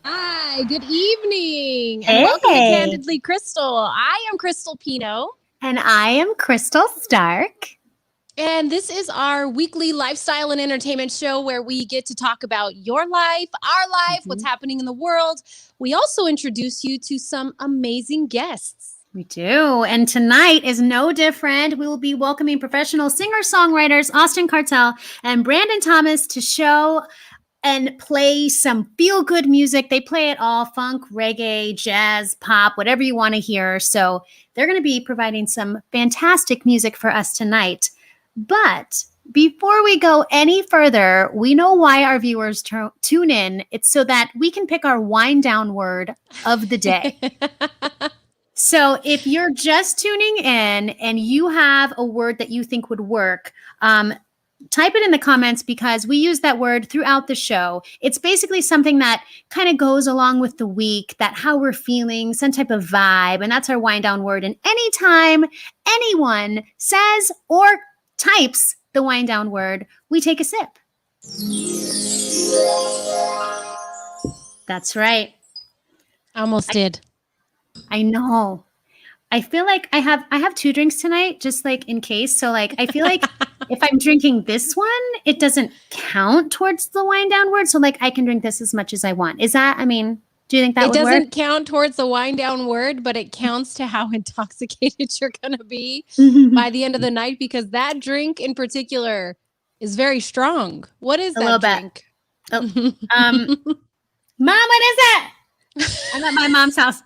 Hi, good evening, Hey. and welcome to Candidly Krystal. I am Crystal Pino. And I am Crystal Stark. And this is our weekly lifestyle and entertainment show where we get to talk about your life, our life, what's happening in the world. We also introduce you to some amazing guests. We do. And tonight is no different. We will be welcoming professional singer-songwriters Austin Carthell and Brandon Thomas to show and play some feel-good music. They play it all: funk, reggae, jazz, pop, whatever you want to hear. So they're going to be providing some fantastic music for us tonight. But before we go any further, we know why our viewers tune in. It's so that we can pick our wind down word of the day. So if you're just tuning in and you have a word that you think would work, type it in the comments because we use that word throughout the show. It's basically something that kind of goes along with the week, that how we're feeling, some type of vibe, and that's our wind down word. And anytime anyone says or types the wind down word, we take a sip. That's right. I almost did. I know. I feel like I have 2 drinks tonight, just like in case. So like I feel like if I'm drinking this one, it doesn't count towards the wind down word. So like I can drink this as much as I want. Is that, I mean, do you think that would work? It doesn't count towards the wind down word, but it counts to how intoxicated you're going to be by the end of the night, because that drink in particular is very strong. What is that drink? Oh. Mom, what is that? I'm at my mom's house.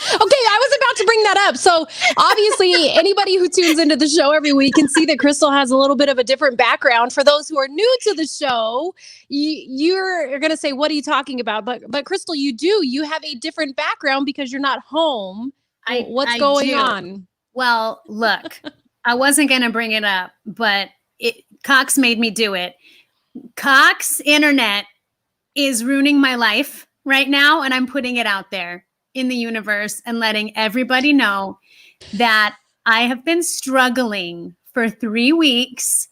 Okay, I was about to bring that up. So obviously, anybody who tunes into the show every week can see that Crystal has a little bit of a different background. For those who are new to the show, you're going to say, what are you talking about? But Crystal, you have a different background because you're not home. What's going on? Well, look, I wasn't going to bring it up, but Cox made me do it. Cox Internet is ruining my life right now, and I'm putting it out there in the universe and letting everybody know that I have been struggling for 3 weeks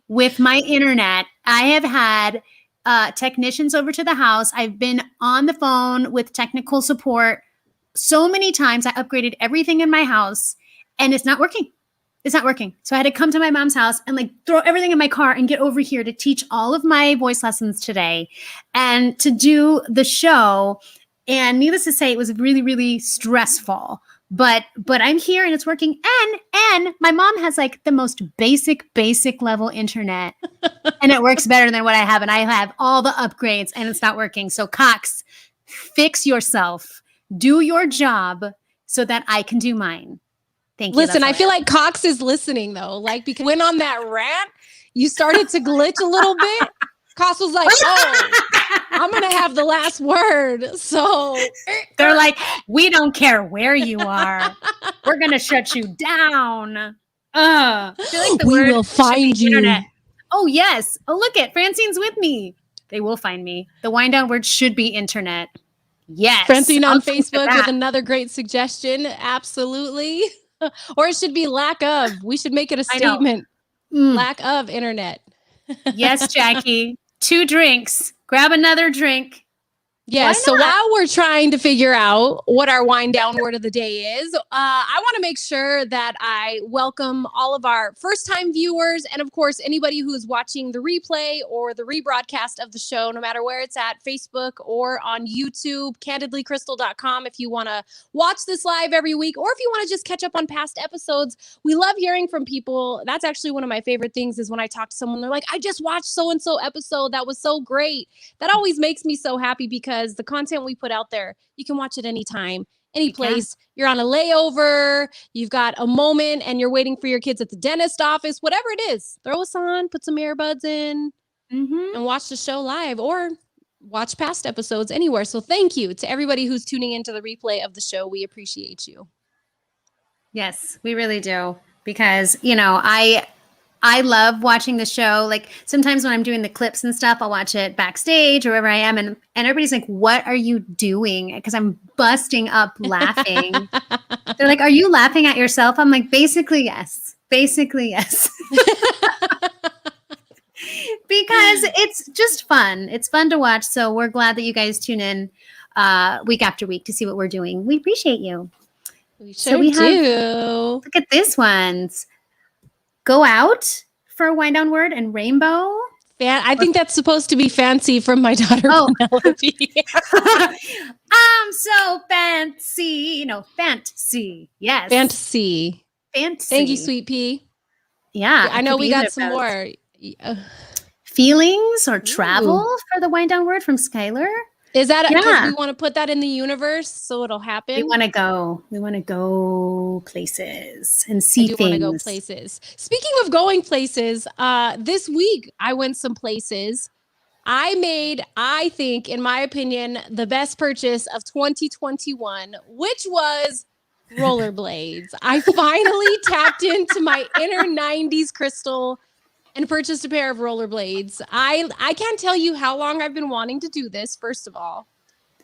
with my internet. I have had technicians over to the house. I've been on the phone with technical support so many times. I upgraded everything in my house and it's not working. It's not working. So I had to come to my mom's house and like throw everything in my car and get over here to teach all of my voice lessons today and to do the show. And needless to say, it was really, really stressful. But I'm here and it's working. And my mom has like the most basic level internet, and it works better than what I have. And I have all the upgrades, and it's not working. So Cox, fix yourself, do your job, so that I can do mine. Thank you. Listen, I feel like Cox is listening though, like because when on that rant, you started to glitch a little bit. Cox was like, "Oh, I'm going to have the last word." So they're like, "We don't care where you are. We're going to shut you down." I feel like we will find you. Internet. Oh, yes. Oh, look it. Francine's with me. They will find me. The wind down word should be internet. Yes. Francine on Facebook with another great suggestion. Absolutely. Or it should be lack of. We should make it a statement. Lack of internet. Yes, Jackie. 2 drinks. Grab another drink. Yeah. So while we're trying to figure out what our wind down word of the day is, I want to make sure that I welcome all of our first time viewers. And of course, anybody who is watching the replay or the rebroadcast of the show, no matter where it's at, Facebook or on YouTube, candidlykrystal.com. If you want to watch this live every week, or if you want to just catch up on past episodes, we love hearing from people. That's actually one of my favorite things is when I talk to someone, they're like, I just watched so-and-so episode. That was so great. That always makes me so happy because the content we put out there, you can watch it anytime, any place. You're on a layover, you've got a moment and you're waiting for your kids at the dentist office, whatever it is, throw us on, put some earbuds in and watch the show live or watch past episodes anywhere. So thank you to everybody who's tuning into the replay of the show. We appreciate you. Yes, we really do. Because, you know, I I love watching the show. Like sometimes when I'm doing the clips and stuff, I'll watch it backstage or wherever I am. And everybody's like, what are you doing? Because I'm busting up laughing. They're like, are you laughing at yourself? I'm like, basically, yes. Basically, yes. Because it's just fun. It's fun to watch. So we're glad that you guys tune in week after week to see what we're doing. We appreciate you. We sure do. Look at this one's. Go out for a wind down word and rainbow. I think that's supposed to be fancy from my daughter Penelope. I'm so fancy. No, fancy. Yes. Fantasy. Fancy. Thank you, Sweet Pea. Yeah. I know we got some more. Feelings or travel for the wind down word from Skylar. Is that because we want to put that in the universe so it'll happen? We want to go. We want to go places and see things. Want to go places. Speaking of going places, this week I went some places. I made, I think, in my opinion, the best purchase of 2021, which was rollerblades. I finally tapped into my inner 90s Krystal and purchased a pair of rollerblades. I can't tell you how long I've been wanting to do this, first of all.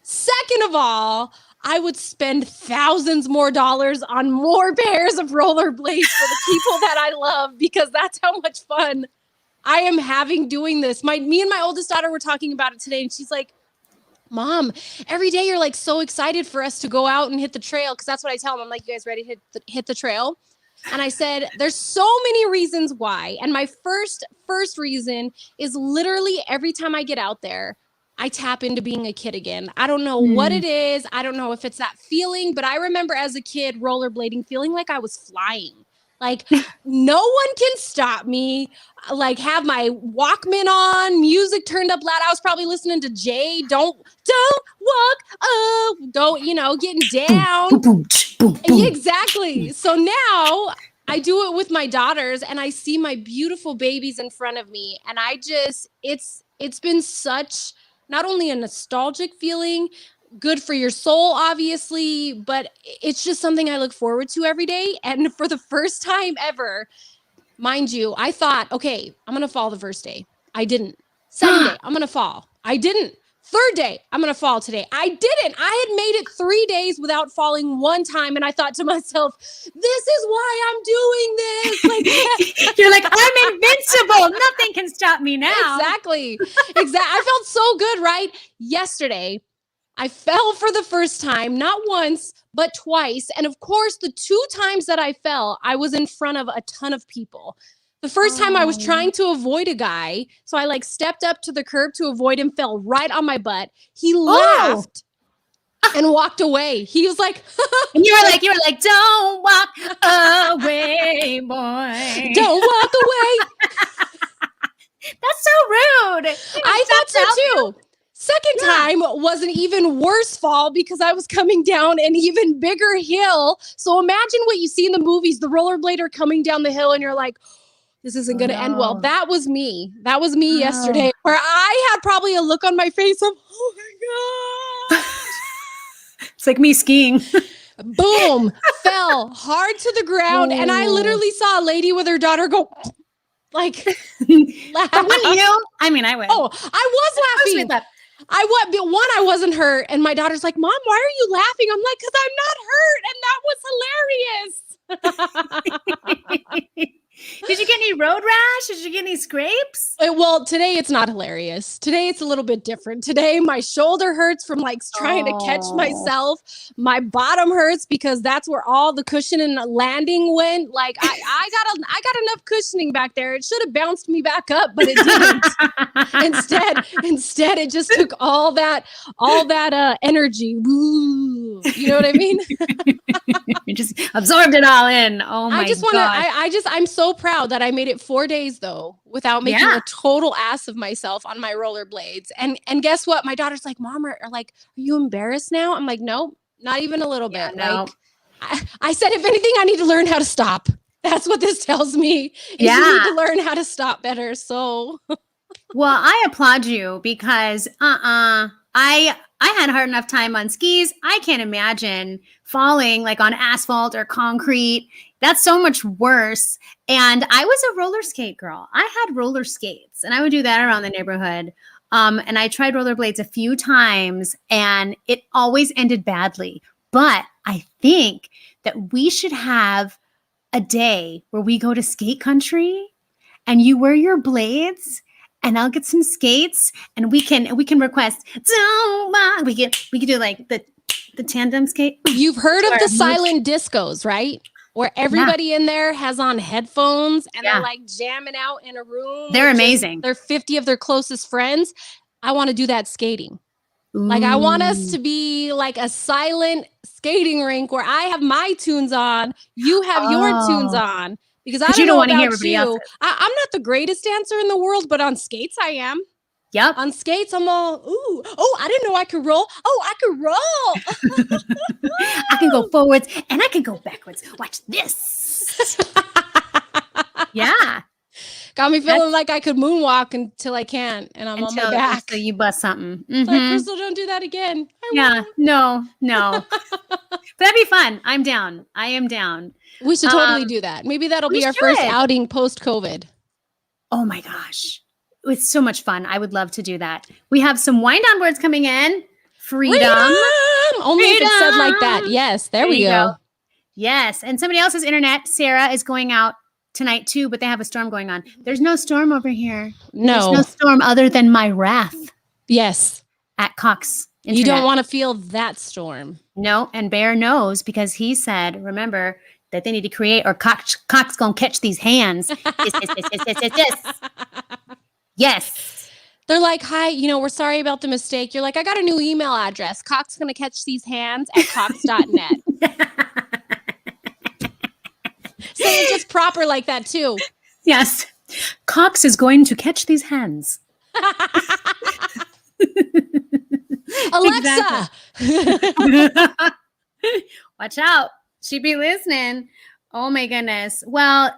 Second of all, I would spend thousands more dollars on more pairs of rollerblades for the people that I love, because that's how much fun I am having doing this. Me and my oldest daughter were talking about it today, and she's like, Mom, every day you're like so excited for us to go out and hit the trail. Because that's what I tell them. I'm like, you guys ready to hit the trail? And I said, there's so many reasons why. And my first reason is literally every time I get out there, I tap into being a kid again. I don't know what it is. I don't know if it's that feeling, but I remember as a kid rollerblading, feeling like I was flying. Like no one can stop me. Like have my Walkman on, music turned up loud. I was probably listening to Jay. Don't walk up. Don't, getting down. Boom, boom, boom, boom. Exactly. So now I do it with my daughters and I see my beautiful babies in front of me. And it's been such not only a nostalgic feeling, good for your soul, obviously, but it's just something I look forward to every day. And for the first time ever, mind you, I thought, okay, I'm going to fall the first day. I didn't. Second day, I'm going to fall. I didn't. Third day, I'm going to fall today. I didn't. I had made it 3 days without falling one time. And I thought to myself, this is why I'm doing this. Like, you're like, I'm invincible. Nothing can stop me now. Exactly. I felt so good, right? Yesterday, I fell for the first time, not once, but twice. And of course, the 2 times that I fell, I was in front of a ton of people. The first time I was trying to avoid a guy. So I stepped up to the curb to avoid him, fell right on my butt. He laughed and walked away. He was like, and you were like, don't walk away, boy. Don't walk away. That's so rude. I thought so too. Second time was an even worse fall because I was coming down an even bigger hill. So imagine what you see in the movies, the rollerblader coming down the hill and you're like, this isn't going to end well. That was me. That was me yesterday, where I had probably a look on my face of, oh my God. It's like me skiing. Boom, fell hard to the ground. And I literally saw a lady with her daughter go like, laugh. Wouldn't you? I mean, I would. Oh, I was laughing. I wasn't hurt. And my daughter's like, Mom, why are you laughing? I'm like, because I'm not hurt. And that was hilarious. Did you get any road rash? Did you get any scrapes? Well, today it's not hilarious. Today it's a little bit different. Today my shoulder hurts from trying to catch myself. My bottom hurts because that's where all the cushion and landing went. Like I got enough cushioning back there. It should have bounced me back up, but it didn't. Instead it just took all that energy. Woo, you know what I mean? You just absorbed it all in. Oh my God. I'm so proud that I made it 4 days though, without making a total ass of myself on my rollerblades. And guess what? My daughter's like, Mom, are you embarrassed now? I'm like, no, not even a little bit. No. I said, if anything, I need to learn how to stop. That's what this tells me. You need to learn how to stop better. So, well, I applaud you because, I I had a hard enough time on skis. I can't imagine falling like on asphalt or concrete. That's so much worse. And I was a roller skate girl. I had roller skates and I would do that around the neighborhood. And I tried rollerblades a few times and it always ended badly. But I think that we should have a day where we go to skate country and you wear your blades and I'll get some skates and we can request, we can do like the tandem skate. You've heard of the silent discos, right? Where everybody in there has on headphones and they're like jamming out in a room. They're amazing. They're 50 of their closest friends. I want to do that skating. Ooh. Like I want us to be like a silent skating rink where I have my tunes on, you have your tunes on. Because I don't want to hear everybody else. I'm not the greatest dancer in the world, but on skates I am. Yep. On skates, I'm all, ooh, oh, I didn't know I could roll. Oh, I could roll. I can go forwards and I can go backwards. Watch this. Yeah. Got me feeling like I could moonwalk until I can't. And I'm on my back. So you bust something. Mm-hmm. Like, Krystal, don't do that again. No. But that'd be fun. I'm down. I am down. We should totally do that. Maybe that'll be our first outing post-COVID. Oh my gosh. It's so much fun. I would love to do that. We have some wind down words coming in. Freedom. Only if it's said like that. Yes, there we go. Yes. And somebody else's internet, Sarah, is going out tonight too, but they have a storm going on. There's no storm over here. No. There's no storm other than my wrath. Yes. At Cox Internet. You don't want to feel that storm. No. And Bear knows because he said, remember, that they need to create or Cox gonna catch these hands. Yes. They're like, hi, we're sorry about the mistake. You're like, I got a new email address. Cox gonna catch these hands at cox.net. Say it just proper like that too. Yes. Cox is going to catch these hands. Alexa. Watch out. She be listening. Oh my goodness. Well,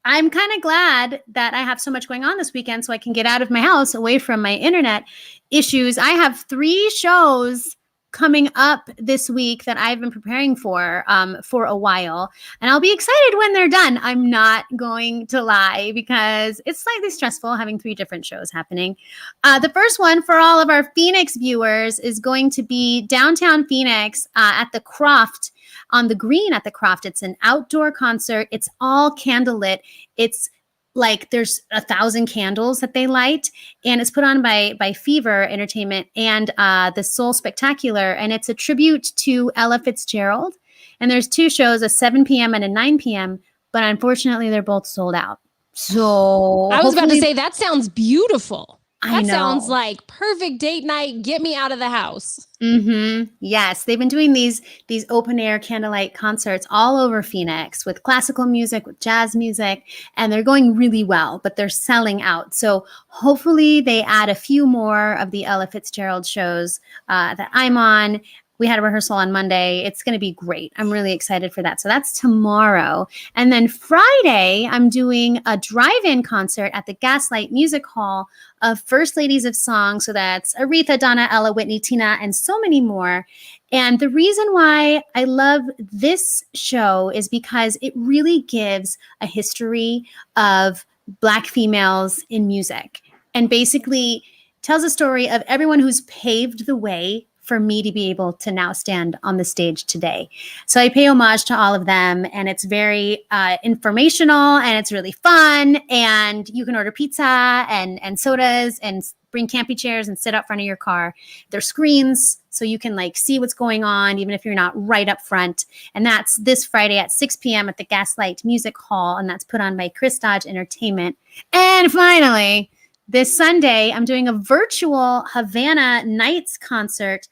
I'm kind of glad that I have so much going on this weekend so I can get out of my house away from my internet issues. I have 3 shows coming up this week that I've been preparing for a while. And I'll be excited when they're done. I'm not going to lie because it's slightly stressful having 3 different shows happening. The first one for all of our Phoenix viewers is going to be downtown Phoenix at the Croft, on the green at the Croft. It's an outdoor concert. It's all candlelit. It's like there's 1,000 candles that they light, and it's put on by Fever Entertainment and the Soul Spectacular, and it's a tribute to Ella Fitzgerald. And there's 2 shows, a 7 p.m. and a 9 p.m., but unfortunately they're both sold out. So I was about to say, that sounds beautiful. I know. Sounds like perfect date night. Get me out of the house. Mm-hmm. Yes, they've been doing these open air candlelight concerts all over Phoenix with classical music, with jazz music, and they're going really well, but they're selling out. So hopefully they add a few more of the Ella Fitzgerald shows that I'm on. We had a rehearsal on Monday. It's going to be great. I'm really excited for that. So that's tomorrow. And then Friday, I'm doing a drive-in concert at the Gaslight Music Hall of First Ladies of Song. So that's Aretha, Donna, Ella, Whitney, Tina, and so many more. And the reason why I love this show is because it really gives a history of Black females in music and basically tells a story of everyone who's paved the way for me to be able to now stand on the stage today. So I pay homage to all of them, and it's very informational, and it's really fun, and you can order pizza and sodas and bring campy chairs and sit up front of your car. There's screens, so you can see what's going on, even if you're not right up front. And that's this Friday at 6 p.m. at the Gaslight Music Hall, and that's put on by Chris Dodge Entertainment. And finally, this Sunday, I'm doing a virtual Havana Nights concert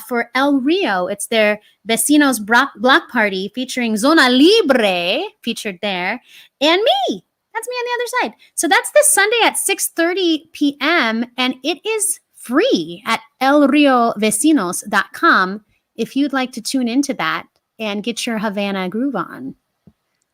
for El Rio. It's their Vecinos Block Party featuring Zona Libre, featured there, and me. That's me on the other side. So that's this Sunday at 6:30 p.m., and it is free at elriovecinos.com if you'd like to tune into that and get your Havana groove on.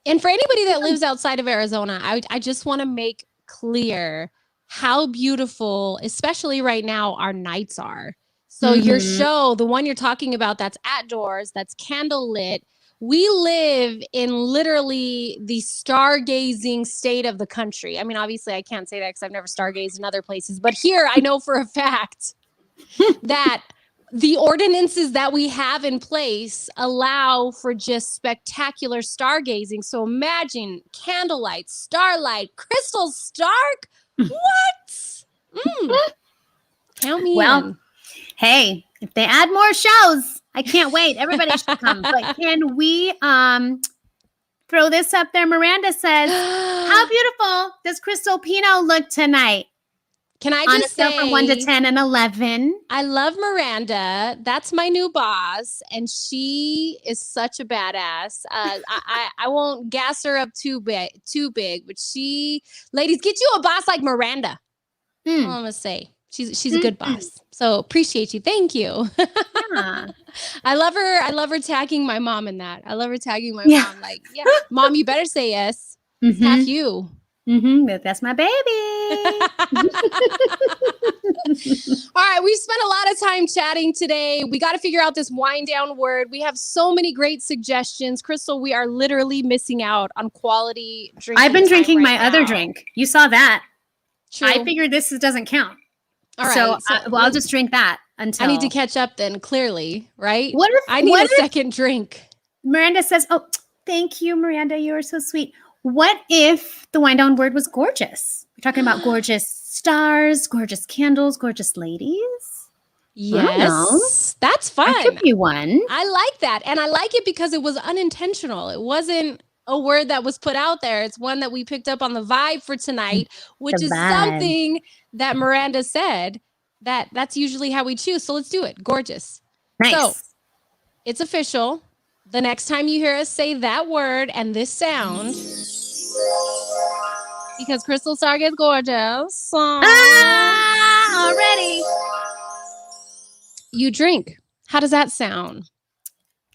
And for anybody that lives outside of Arizona, I just want to make clear how beautiful, especially right now, our nights are. So your show, the one you're talking about, that's at doors, that's candlelit. We live in literally the stargazing state of the country. I mean, obviously I can't say that because I've never stargazed in other places, but here I know for a fact that the ordinances that we have in place allow for just spectacular stargazing. So imagine candlelight, starlight, crystal stark. What? Count me in. Hey, if they add more shows, I can't wait. Everybody should come. But can we throw this up there? Miranda says, how beautiful does Crystal Pinot look tonight? Can I On just a scale say, from 1 to 10 and 11? I love Miranda. That's my new boss, and she is such a badass. I won't gas her up too big, but ladies, get you a boss like Miranda. All I'm gonna say, she's a good boss. So appreciate you. Thank you. Yeah. I love her. I love her tagging my mom in that. I love her tagging my mom. Like, yeah, mom, you better say yes. It's half you. That's my baby. All right, we've spent a lot of time chatting today. We got to figure out this wind down word. We have so many great suggestions. Crystal, we are literally missing out on quality drinking. I've been drinking my now. other drink. You saw that. True. I figured this doesn't count. All right. So I'll just drink that until. I need to catch up then, clearly, right? I need a second drink. Miranda says, oh, thank you, Miranda. You are so sweet. What if the wind down word was gorgeous? We're talking about gorgeous stars, gorgeous candles, gorgeous ladies. Yes, that's fun. That could be one. I like that. And I like it because it was unintentional. It wasn't a word that was put out there. It's one that we picked up on the vibe for tonight, which is something that Miranda said that's usually how we choose. So let's do it. Gorgeous. Nice. So it's official. The next time you hear us say that word and this sound, because Crystal Star gets gorgeous. Already. You drink. How does that sound?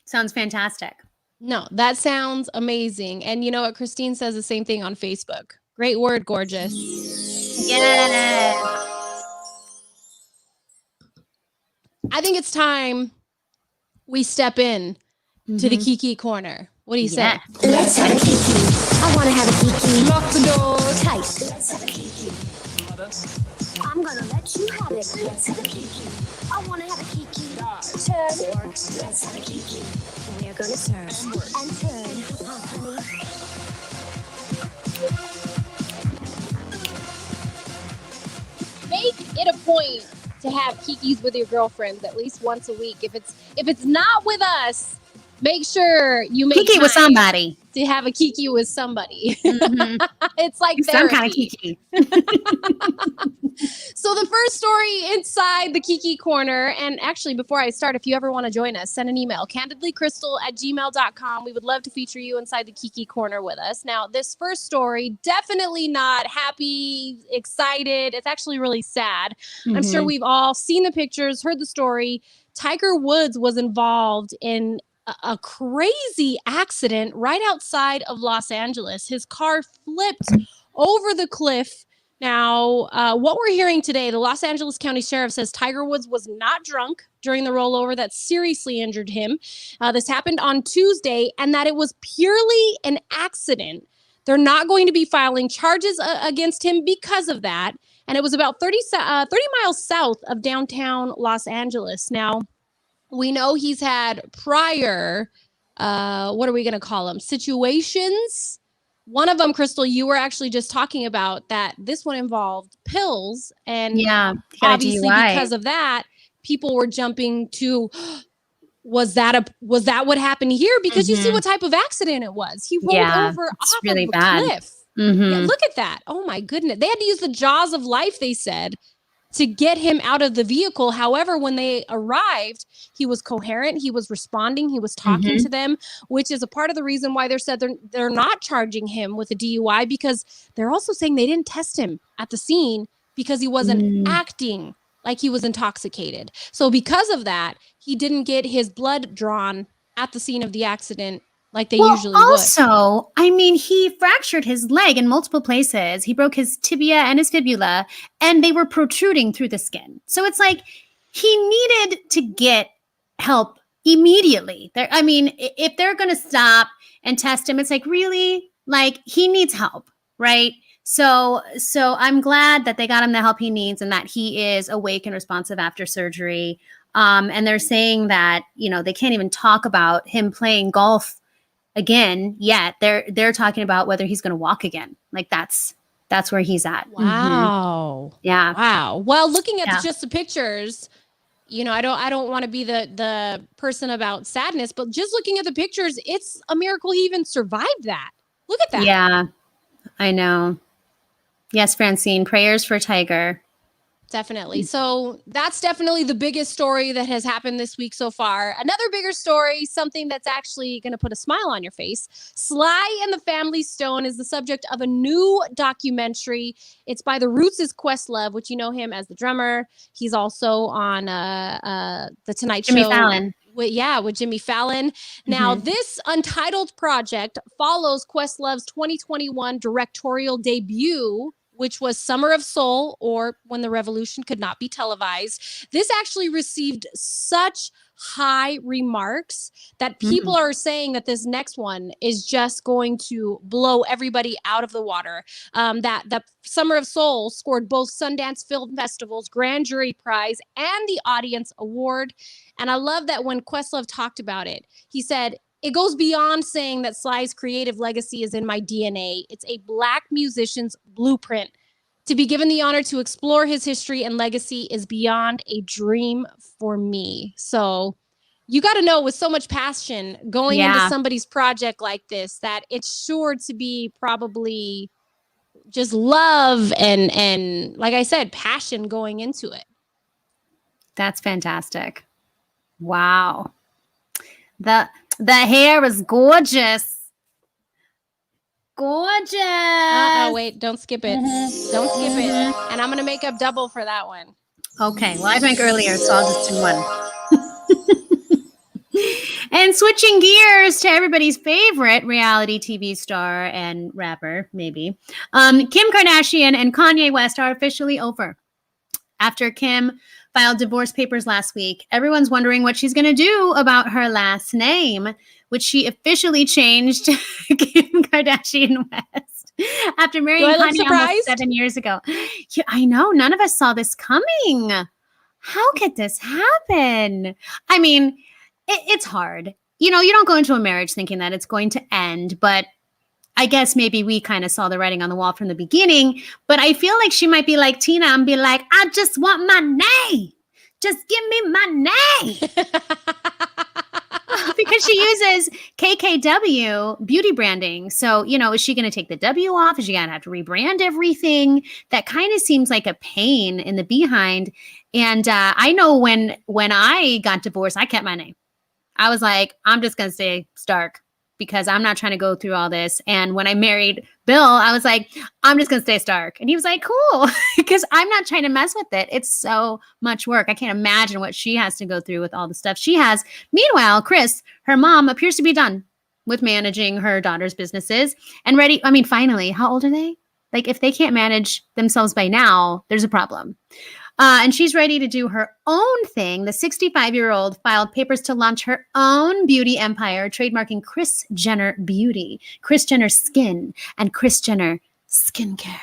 Sounds fantastic. No, that sounds amazing. And you know what? Christine says the same thing on Facebook. Great word, gorgeous. Yes. I think it's time we step in to the Kiki Corner. What do you say? Let's have a Kiki. I want to have a Kiki. Lock the door tight. Let's have a Kiki. I'm going to let you have it. Let's have a Kiki. I want to have a Kiki. Turn. Let's have a Kiki. We're going to turn and turn. Honey. Make it a point to have Kikis with your girlfriends at least once a week. If it's not with us, make sure you make Kiki with somebody. To have a Kiki with somebody. It's like some therapy. kind of Kiki. So the first story inside the Kiki Corner, and actually before I start, if you ever want to join us, send an email, candidlykrystal@gmail.com. We would love to feature you inside the Kiki Corner with us. Now, this first story, definitely not happy, excited. It's actually really sad. I'm sure we've all seen the pictures, heard the story. Tiger Woods was involved in a crazy accident right outside of Los Angeles. His car flipped over the cliff. Now, what we're hearing today, the Los Angeles County Sheriff says Tiger Woods was not drunk during the rollover that seriously injured him. This happened on Tuesday, and that it was purely an accident. They're not going to be filing charges against him because of that. And it was about 30 miles south of downtown Los Angeles. Now, we know he's had prior, what are we going to call them? Situations. One of them, Crystal, you were actually just talking about that this one involved pills. And obviously because of that, people were jumping to, was that what happened here? Because you see what type of accident it was. He rolled over off really of a cliff. Yeah, look at that. Oh my goodness. They had to use the jaws of life, they said, to get him out of the vehicle. However, when they arrived, he was coherent. He was responding. He was talking to them, which is a part of the reason why they're not charging him with a DUI, because they're also saying they didn't test him at the scene because he wasn't acting like he was intoxicated. So because of that, he didn't get his blood drawn at the scene of the accident like they usually would. Also, I mean, he fractured his leg in multiple places. He broke his tibia and his fibula, and they were protruding through the skin. So it's like he needed to get help immediately. I mean, if they're going to stop and test him, it's like, really? Like, he needs help, right? So I'm glad that they got him the help he needs and that he is awake and responsive after surgery. And they're saying that, they can't even talk about him playing golf again yet. They're talking about whether he's going to walk again. Like, that's where he's at. Wow. Yeah. Wow. Well, looking at just the pictures, I don't want to be the person about sadness, but just looking at the pictures, it's a miracle he even survived that. Look at that. Yeah, I know. Yes, Francine, prayers for Tiger. Definitely. So that's definitely the biggest story that has happened this week so far. Another bigger story, something that's actually going to put a smile on your face. Sly and the Family Stone is the subject of a new documentary. It's by the Roots' Questlove, which you know him as the drummer. He's also on The Tonight Show. Jimmy Fallon. With Jimmy Fallon. Now, this untitled project follows Questlove's 2021 directorial debut, which was Summer of Soul, or When the Revolution Could Not Be Televised. This actually received such high remarks that people are saying that this next one is just going to blow everybody out of the water. That Summer of Soul scored both Sundance Film Festival's Grand Jury Prize and the Audience Award. And I love that when Questlove talked about it, he said, "It goes beyond saying that Sly's creative legacy is in my DNA. It's a Black musician's blueprint. To be given the honor to explore his history and legacy is beyond a dream for me." So you got to know, with so much passion going into somebody's project like this, that it's sure to be probably just love and like I said, passion going into it. That's fantastic. Wow. The hair is gorgeous. Gorgeous. Wait, don't skip it. Don't skip it. And I'm going to make up double for that one. Okay. Well, I drank earlier, so I'll just do one. And switching gears to everybody's favorite reality TV star and rapper, maybe. Kim Kardashian and Kanye West are officially over. After Kim filed divorce papers last week, everyone's wondering what she's going to do about her last name, which she officially changed to Kim Kardashian West after marrying Kanye almost 7 years ago. Yeah, I know. None of us saw this coming. How could this happen? I mean, it's hard. You don't go into a marriage thinking that it's going to end, but I guess maybe we kind of saw the writing on the wall from the beginning. But I feel like she might be like Tina and be like, "I just want my name. Just give me my name." Because she uses KKW beauty branding. So, is she going to take the W off? Is she going to have to rebrand everything? That kind of seems like a pain in the behind. And I know when I got divorced, I kept my name. I was like, I'm just going to say Stark, because I'm not trying to go through all this. And when I married Bill, I was like, I'm just going to stay Stark. And he was like, cool, because I'm not trying to mess with it. It's so much work. I can't imagine what she has to go through with all the stuff she has. Meanwhile, Kris, her mom, appears to be done with managing her daughter's businesses and ready. I mean, finally, how old are they? Like, if they can't manage themselves by now, there's a problem. And she's ready to do her own thing. The 65-year-old filed papers to launch her own beauty empire, trademarking Kris Jenner Beauty, Kris Jenner Skin, and Kris Jenner Skincare.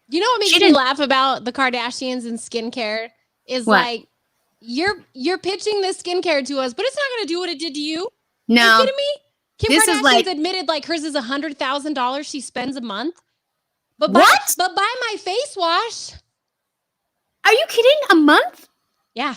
You know what makes me laugh about the Kardashians and skincare is like, you're pitching this skincare to us, but it's not going to do what it did to you. No. Are you kidding me? Kim This Kardashian's admitted like hers is $100,000 she spends a month. But what? But buy my face wash. Are you kidding? A month? Yeah.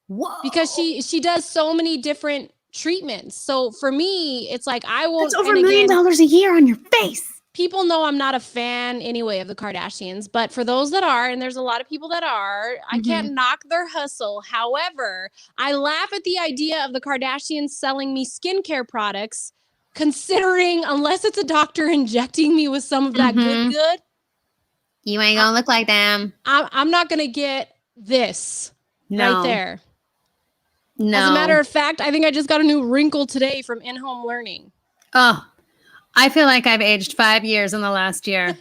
Whoa. Because she does so many different treatments. So for me, it's like I won't. That's over $1 million a year on your face. People know I'm not a fan anyway of the Kardashians, but for those that are, and there's a lot of people that are, I can't knock their hustle. However, I laugh at the idea of the Kardashians selling me skincare products, considering unless it's a doctor injecting me with some of that good. You ain't gonna look like them. I'm not gonna get this right there. No. As a matter of fact, I think I just got a new wrinkle today from in-home learning. Oh, I feel like I've aged 5 years in the last year.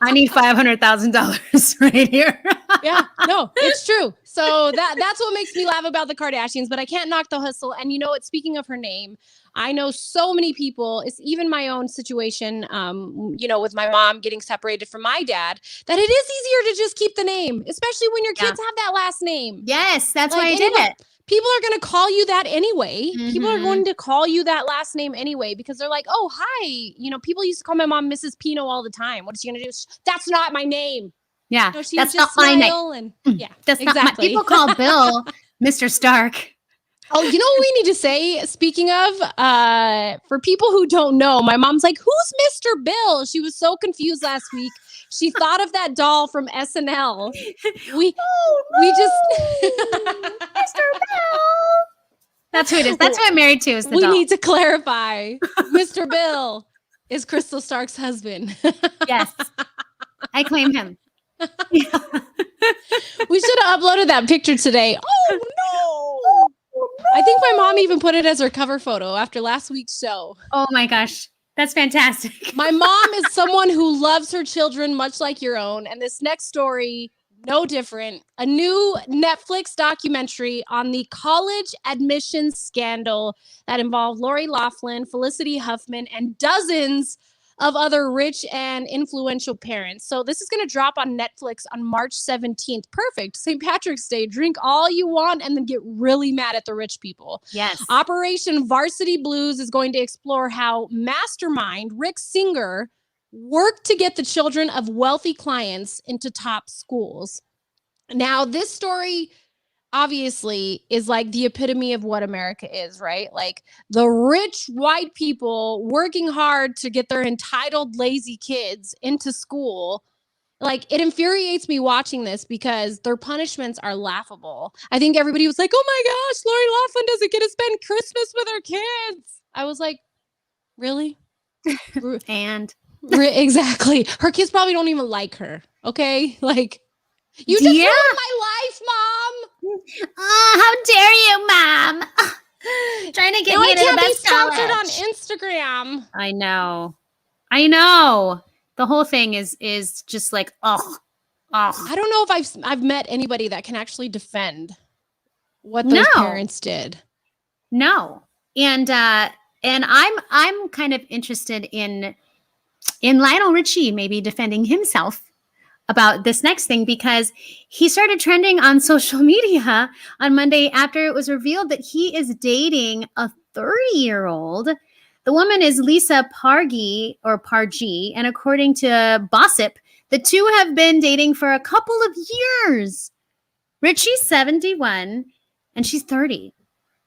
I need $500,000 right here. Yeah, no, it's true. So that's what makes me laugh about the Kardashians, but I can't knock the hustle. And you know what? Speaking of her name, I know so many people, it's even my own situation, with my mom getting separated from my dad, that it is easier to just keep the name, especially when your kids have that last name. Yes, that's why I did it. People are going to call you that anyway. Mm-hmm. People are going to call you that last name anyway, because they're like, oh, hi. People used to call my mom Mrs. Pino all the time. What is she going to do? That's not my name. Yeah, that's not my name. Yeah, that's exactly. Not my, people call Bill Mr. Stark. Oh, you know what we need to say? Speaking of, for people who don't know, my mom's like, who's Mr. Bill? She was so confused last week. She thought of that doll from SNL. We just Mr. Bill. That's who it is. That's who I'm married to. Is the doll. We need to clarify. Mr. Bill is Krystal Stark's husband. Yes, I claim him. We should have uploaded that picture today. Oh no! I think my mom even put it as her cover photo after last week's show. Oh my gosh, that's fantastic. My mom is someone who loves her children much like your own, and this next story, no different. A new Netflix documentary on the college admissions scandal that involved Lori Loughlin, Felicity Huffman, and dozens of other rich and influential parents. So this is going to drop on Netflix on March 17th. Perfect. St. Patrick's Day. Drink all you want and then get really mad at the rich people. Yes. Operation Varsity Blues is going to explore how mastermind Rick Singer worked to get the children of wealthy clients into top schools. Now, this story obviously is like the epitome of what America is, right? Like the rich white people working hard to get their entitled lazy kids into school. Like it infuriates me watching this because their punishments are laughable. I think everybody was like, oh my gosh, Lori Loughlin doesn't get to spend Christmas with her kids. I was like, really? And exactly. Her kids probably don't even like her. Okay. Like you just ruined my life, Mom. How dare you, Mom? Trying to get me to the best college. On Instagram. I know. The whole thing is just like, oh. I don't know if I've met anybody that can actually defend what those parents did. No. And I'm kind of interested in Lionel Richie maybe defending himself about this next thing, because he started trending on social media on Monday after it was revealed that he is dating a 30-year-old. The woman is Lisa Pargi, and according to Gossip, the two have been dating for a couple of years. Richie's 71 and she's 30.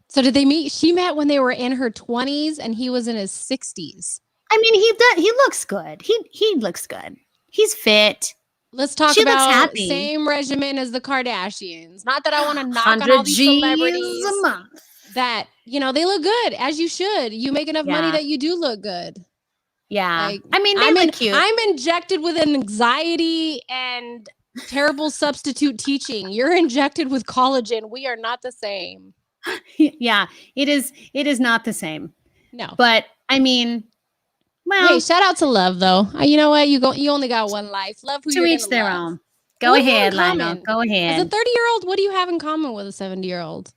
So did they meet? She met when they were in her 20s and he was in his 60s. I mean, he looks good. He looks good. He's fit. Let's talk about same regimen as the Kardashians. Not that I want to knock on all these celebrities a month. That, they look good, as you should. You make enough money that you do look good. Yeah. Like, I mean, they look cute. I'm injected with anxiety and terrible substitute teaching. You're injected with collagen. We are not the same. Yeah, it is not the same. No. But I mean, well, hey, shout out to love though. You know what? You only got one life. Love who to you're each their own. Go ahead, Lionel. Go ahead. As a 30-year-old, what do you have in common with a 70-year-old?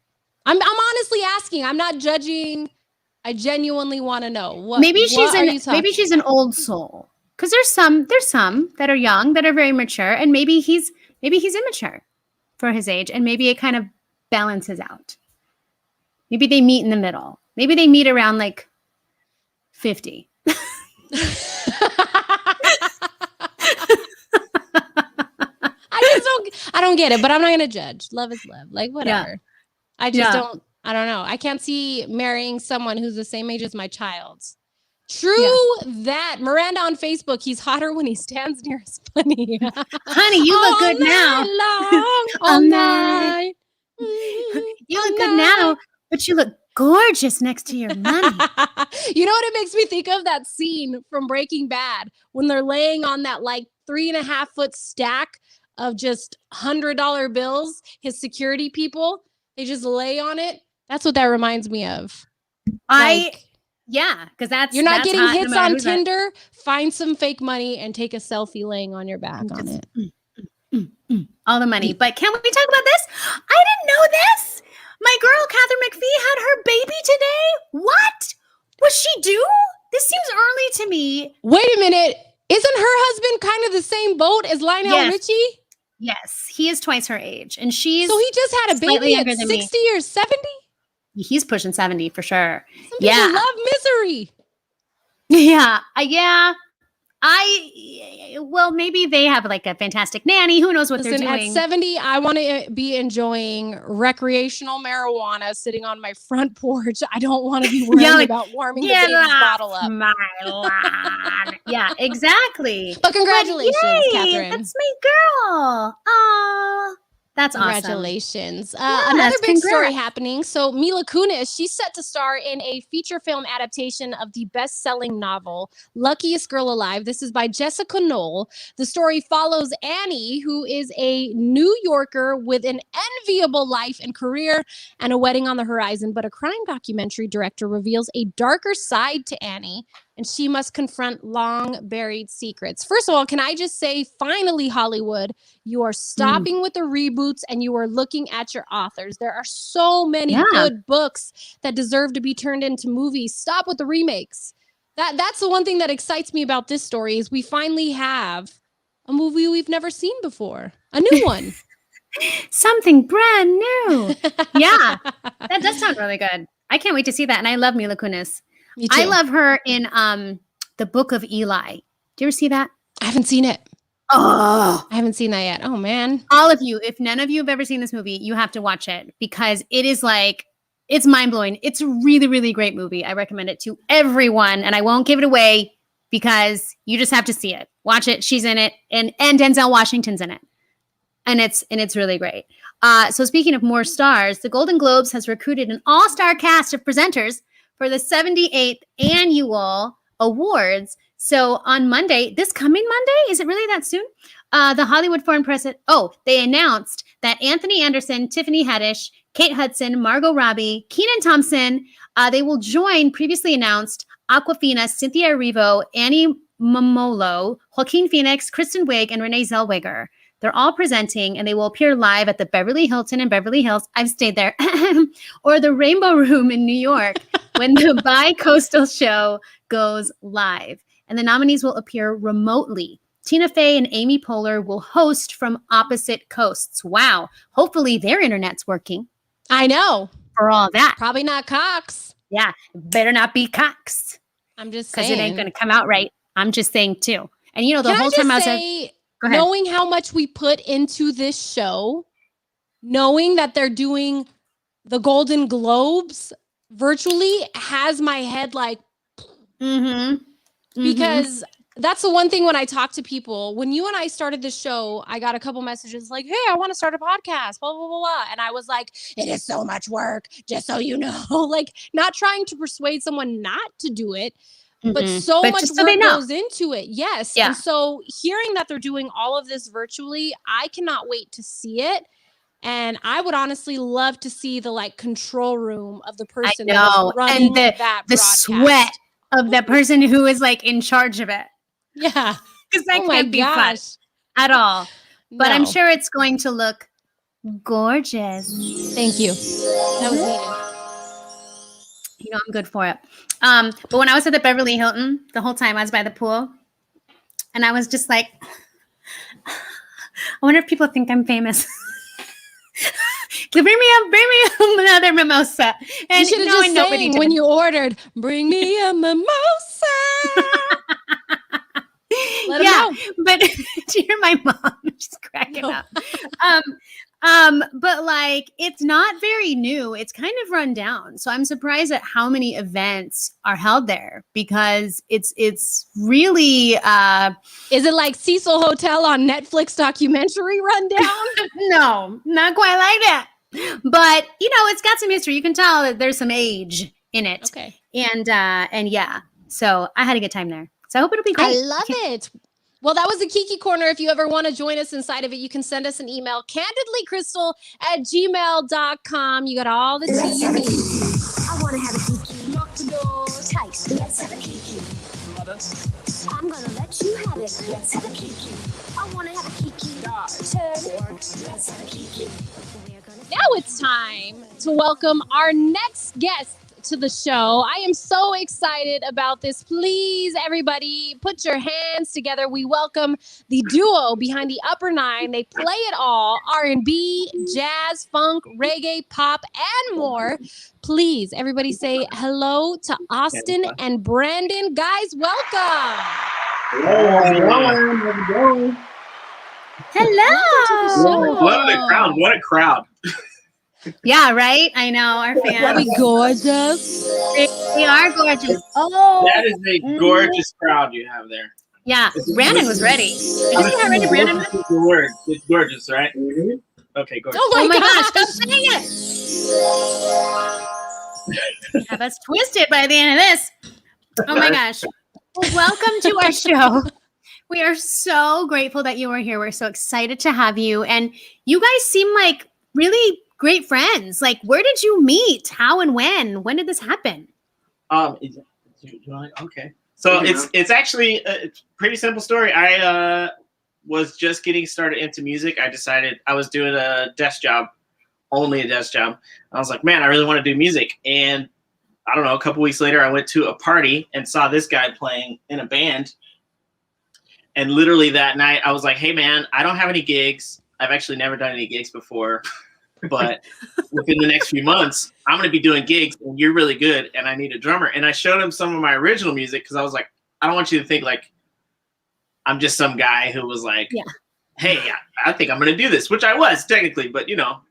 I'm honestly asking. I'm not judging. I genuinely want to know. Maybe she's an old soul. Because there's some that are young, that are very mature, and maybe he's immature for his age, and maybe it kind of balances out. Maybe they meet in the middle. Maybe they meet around like 50. I don't get it, but I'm not going to judge. Love is love. Like, whatever. Yeah. I just I don't know. I can't see marrying someone who's the same age as my child. True that. Miranda on Facebook, he's hotter when he stands near his bunny. Honey, you look good now. All night. You look good now, but you look gorgeous next to your money. You know what it makes me think of? That scene from Breaking Bad when they're laying on that like 3.5 foot stack of just $100 bills. His security people, they just lay on it. That's what that reminds me of. Because that's you're not getting hits on Tinder. That. Find some fake money and take a selfie laying on your back on it. All the money. But can we talk about this? I didn't know this. My girl, Catherine McPhee, had her baby today. What? Was she due? This seems early to me. Wait a minute. Isn't her husband kind of the same boat as Lionel Richie? Yes, he is twice her age. And she's So he just had a baby at 60 or 70? He's pushing 70 for sure. Some people love misery. Yeah. Well, maybe they have like a fantastic nanny. Who knows what they're doing? At 70, I want to be enjoying recreational marijuana sitting on my front porch. I don't want to be worrying about warming the baby's bottle up. My lawn. Yeah, exactly. But congratulations, Catherine. That's my girl. Aw. That's awesome. Congratulations. Another big story happening. So Mila Kunis, she's set to star in a feature film adaptation of the best-selling novel, Luckiest Girl Alive. This is by Jessica Knoll. The story follows Annie, who is a New Yorker with an enviable life and career and a wedding on the horizon. But a crime documentary director reveals a darker side to Annie, and she must confront long-buried secrets. First of all, can I just say, finally, Hollywood, you are stopping with the reboots and you are looking at your authors. There are so many good books that deserve to be turned into movies. Stop with the remakes. That's the one thing that excites me about this story is we finally have a movie we've never seen before. A new one. Something brand new. Yeah, that does sound really good. I can't wait to see that. And I love Mila Kunis. I love her in The Book of Eli. Do you ever see that? I haven't seen it. Oh, I haven't seen that yet. Oh, man. All of you, if none of you have ever seen this movie, you have to watch it because it is like, it's mind-blowing. It's a really, really great movie. I recommend it to everyone, and I won't give it away because you just have to see it. Watch it. She's in it, and Denzel Washington's in it. And it's really great. So speaking of more stars, the Golden Globes has recruited an all-star cast of presenters for the 78th annual awards. So on Monday, this coming Monday, is it really that soon? The Hollywood Foreign Press, they announced that Anthony Anderson, Tiffany Haddish, Kate Hudson, Margot Robbie, Kenan Thompson, they will join previously announced Awkwafina, Cynthia Erivo, Annie Momolo, Joaquin Phoenix, Kristen Wiig, and Renee Zellweger. They're all presenting, and they will appear live at the Beverly Hilton in Beverly Hills. I've stayed there. Or the Rainbow Room in New York when the Bi-Coastal show goes live. And the nominees will appear remotely. Tina Fey and Amy Poehler will host from opposite coasts. Wow. Hopefully their internet's working. I know. For all that. Probably not Cox. Yeah. Better not be Cox. I'm just saying. Because it ain't going to come out right. I'm just saying too. And you know, the whole time I was like, knowing how much we put into this show, knowing that they're doing the Golden Globes virtually has my head like, because that's the one thing when I talk to people, when you and I started this show, I got a couple messages like, hey, I want to start a podcast, blah, blah, blah, blah. And I was like, it is so much work, just so you know, like not trying to persuade someone not to do it. But so much work goes into it. Yes. Yeah. And so hearing that they're doing all of this virtually, I cannot wait to see it. And I would honestly love to see the like control room of the person that is running the sweat of the person who is like in charge of it. Yeah. Because that can't be fun at all. But I'm sure it's going to look gorgeous. Thank you. That was needed. You know, I'm good for it. But when I was at the Beverly Hilton, the whole time I was by the pool, and I was just like, I wonder if people think I'm famous. Bring me another mimosa. And you should have just sang when you ordered, bring me a mimosa. Let know. But do you hear my mom? She's cracking up. But like, it's not very new. It's kind of run down. So I'm surprised at how many events are held there because it's really, is it like Cecil Hotel on Netflix documentary rundown? No, not quite like that. But you know, it's got some history. You can tell that there's some age in it. Okay. And yeah, so I had a good time there. So I hope it'll be great. I love it. Well, that was the Kiki Corner. If you ever want to join us inside of it, you can send us an email, candidlykrystal@gmail.com. You got all the tea you need. I want to have a Kiki. Lock the door tight. Let's have a Kiki. I'm going to let you have it. Let's have a Kiki. I want to have a Kiki. Now it's time to welcome our next guest to the show. I am so excited about this. Please, everybody, put your hands together. We welcome the duo behind the Upper Nine. They play it all: R&B, jazz, funk, reggae, pop, and more. Please, everybody say hello to Austin and Brandon. Guys, welcome. Hello. Hello. What a crowd. What a crowd. Yeah, right? I know, our Are fans. we gorgeous? They are gorgeous. Oh. That is a gorgeous crowd you have there. Yeah, Brandon was ready. Did you see how ready Brandon was? The word. It's gorgeous, right? Mm-hmm. Okay, gorgeous. Oh my gosh, stop saying it. Have us twisted by the end of this. Oh my gosh. Well, welcome to our show. We are so grateful that you are here. We're so excited to have you. And you guys seem like really great friends. Like, where did you meet? How and when? When did this happen? Okay. So it's actually a pretty simple story. I was just getting started into music. I decided I was doing a desk job, only a desk job. I was like, man, I really want to do music. And I don't know, a couple weeks later, I went to a party and saw this guy playing in a band. And literally that night, I was like, hey, man, I don't have any gigs. I've actually never done any gigs before. But within the next few months, I'm going to be doing gigs, and you're really good, and I need a drummer. And I showed him some of my original music because I was like, I don't want you to think like I'm just some guy who was like, hey, I think I'm going to do this, which I was technically, but, you know,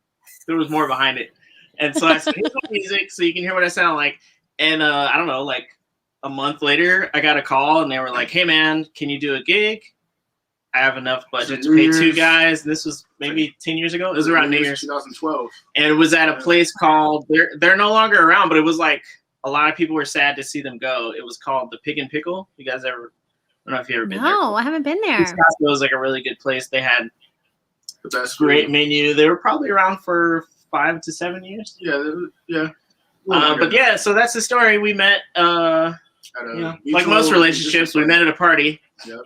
there was more behind it. And so I said, here's my music so you can hear what I sound like. And I don't know, like a month later, I got a call, and they were like, hey, man, can you do a gig? I have enough budget to pay two guys. This was maybe 10 years ago. It was around New Year's. 2012. And it was at a place called, they're no longer around, but it was like a lot of people were sad to see them go. It was called the Pig and Pickle. You guys ever, I don't know if you ever been there. No, I haven't been there. It was like a really good place. They had The best great menu. They were probably around for 5 to 7 years. Yeah. But yeah, so that's the story. We met, like most relationships, we met at a party. Yep.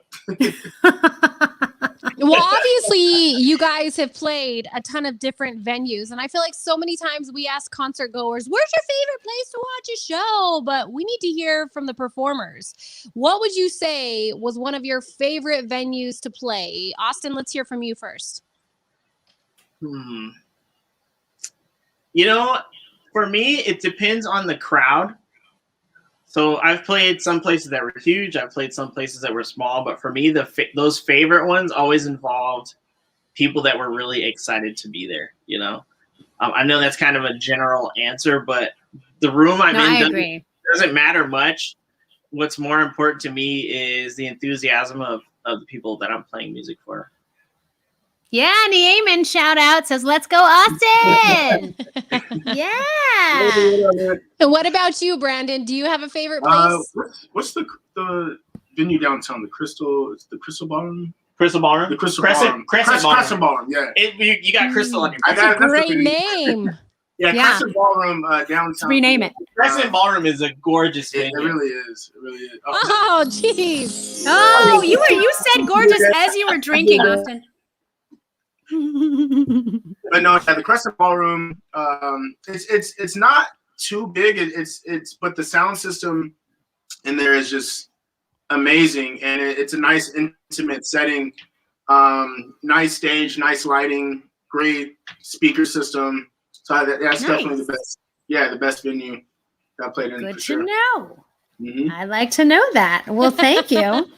Well, obviously, you guys have played a ton of different venues, and I feel like so many times we ask concert goers, where's your favorite place to watch a show? But we need to hear from the performers. What would you say was one of your favorite venues to play? Austin, let's hear from you first. You know, for me, it depends on the crowd. So I've played some places that were huge. I've played some places that were small. But for me, those favorite ones always involved people that were really excited to be there, you know? I know that's kind of a general answer, but the room I'm in doesn't matter much. What's more important to me is the enthusiasm of the people that I'm playing music for. Yeah, and the Amen shout out says, let's go, Austin. Yeah. And what about you, Brandon? Do you have a favorite place? What's the venue downtown? The Crystal Ballroom? Crystal Ballroom? The Crystal Crescent Ballroom. Crescent Ballroom. Crescent Ballroom, yeah. You got Crystal on your That's a great name. Yeah, Crescent Ballroom downtown. Rename it. Crescent Ballroom is a gorgeous venue. It really is. It really is. Oh, jeez. Oh, you said gorgeous as you were drinking, Austin. But no, the Crescent Ballroom, it's not too big. It's but the sound system in there is just amazing, and it's a nice intimate setting. Nice stage, nice lighting, great speaker system. So that's definitely the best. Yeah, the best venue that I played in. Good for to sure. know. Mm-hmm. I like to know that. Well, thank you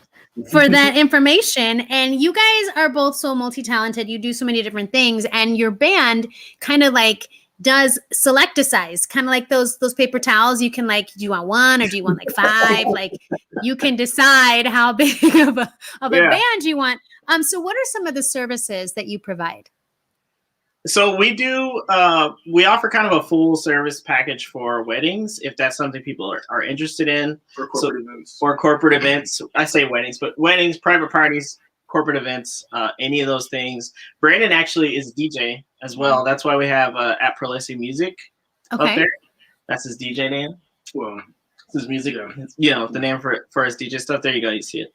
for that information. And you guys are both so multi-talented. You do so many different things, and your band kind of like does select a size, kind of like those paper towels. You can like, do you want one or do you want like 5? Like you can decide how big of a band you want. So what are some of the services that you provide? So we do, we offer kind of a full service package for weddings, if that's something people are interested in. For corporate events. For corporate events. I say weddings, but weddings, private parties, corporate events, any of those things. Brandon actually is DJ as well. That's why we have at Prolesi Music up there. That's his DJ name. Well, it's his music, the name for his DJ stuff. There you go, you see it.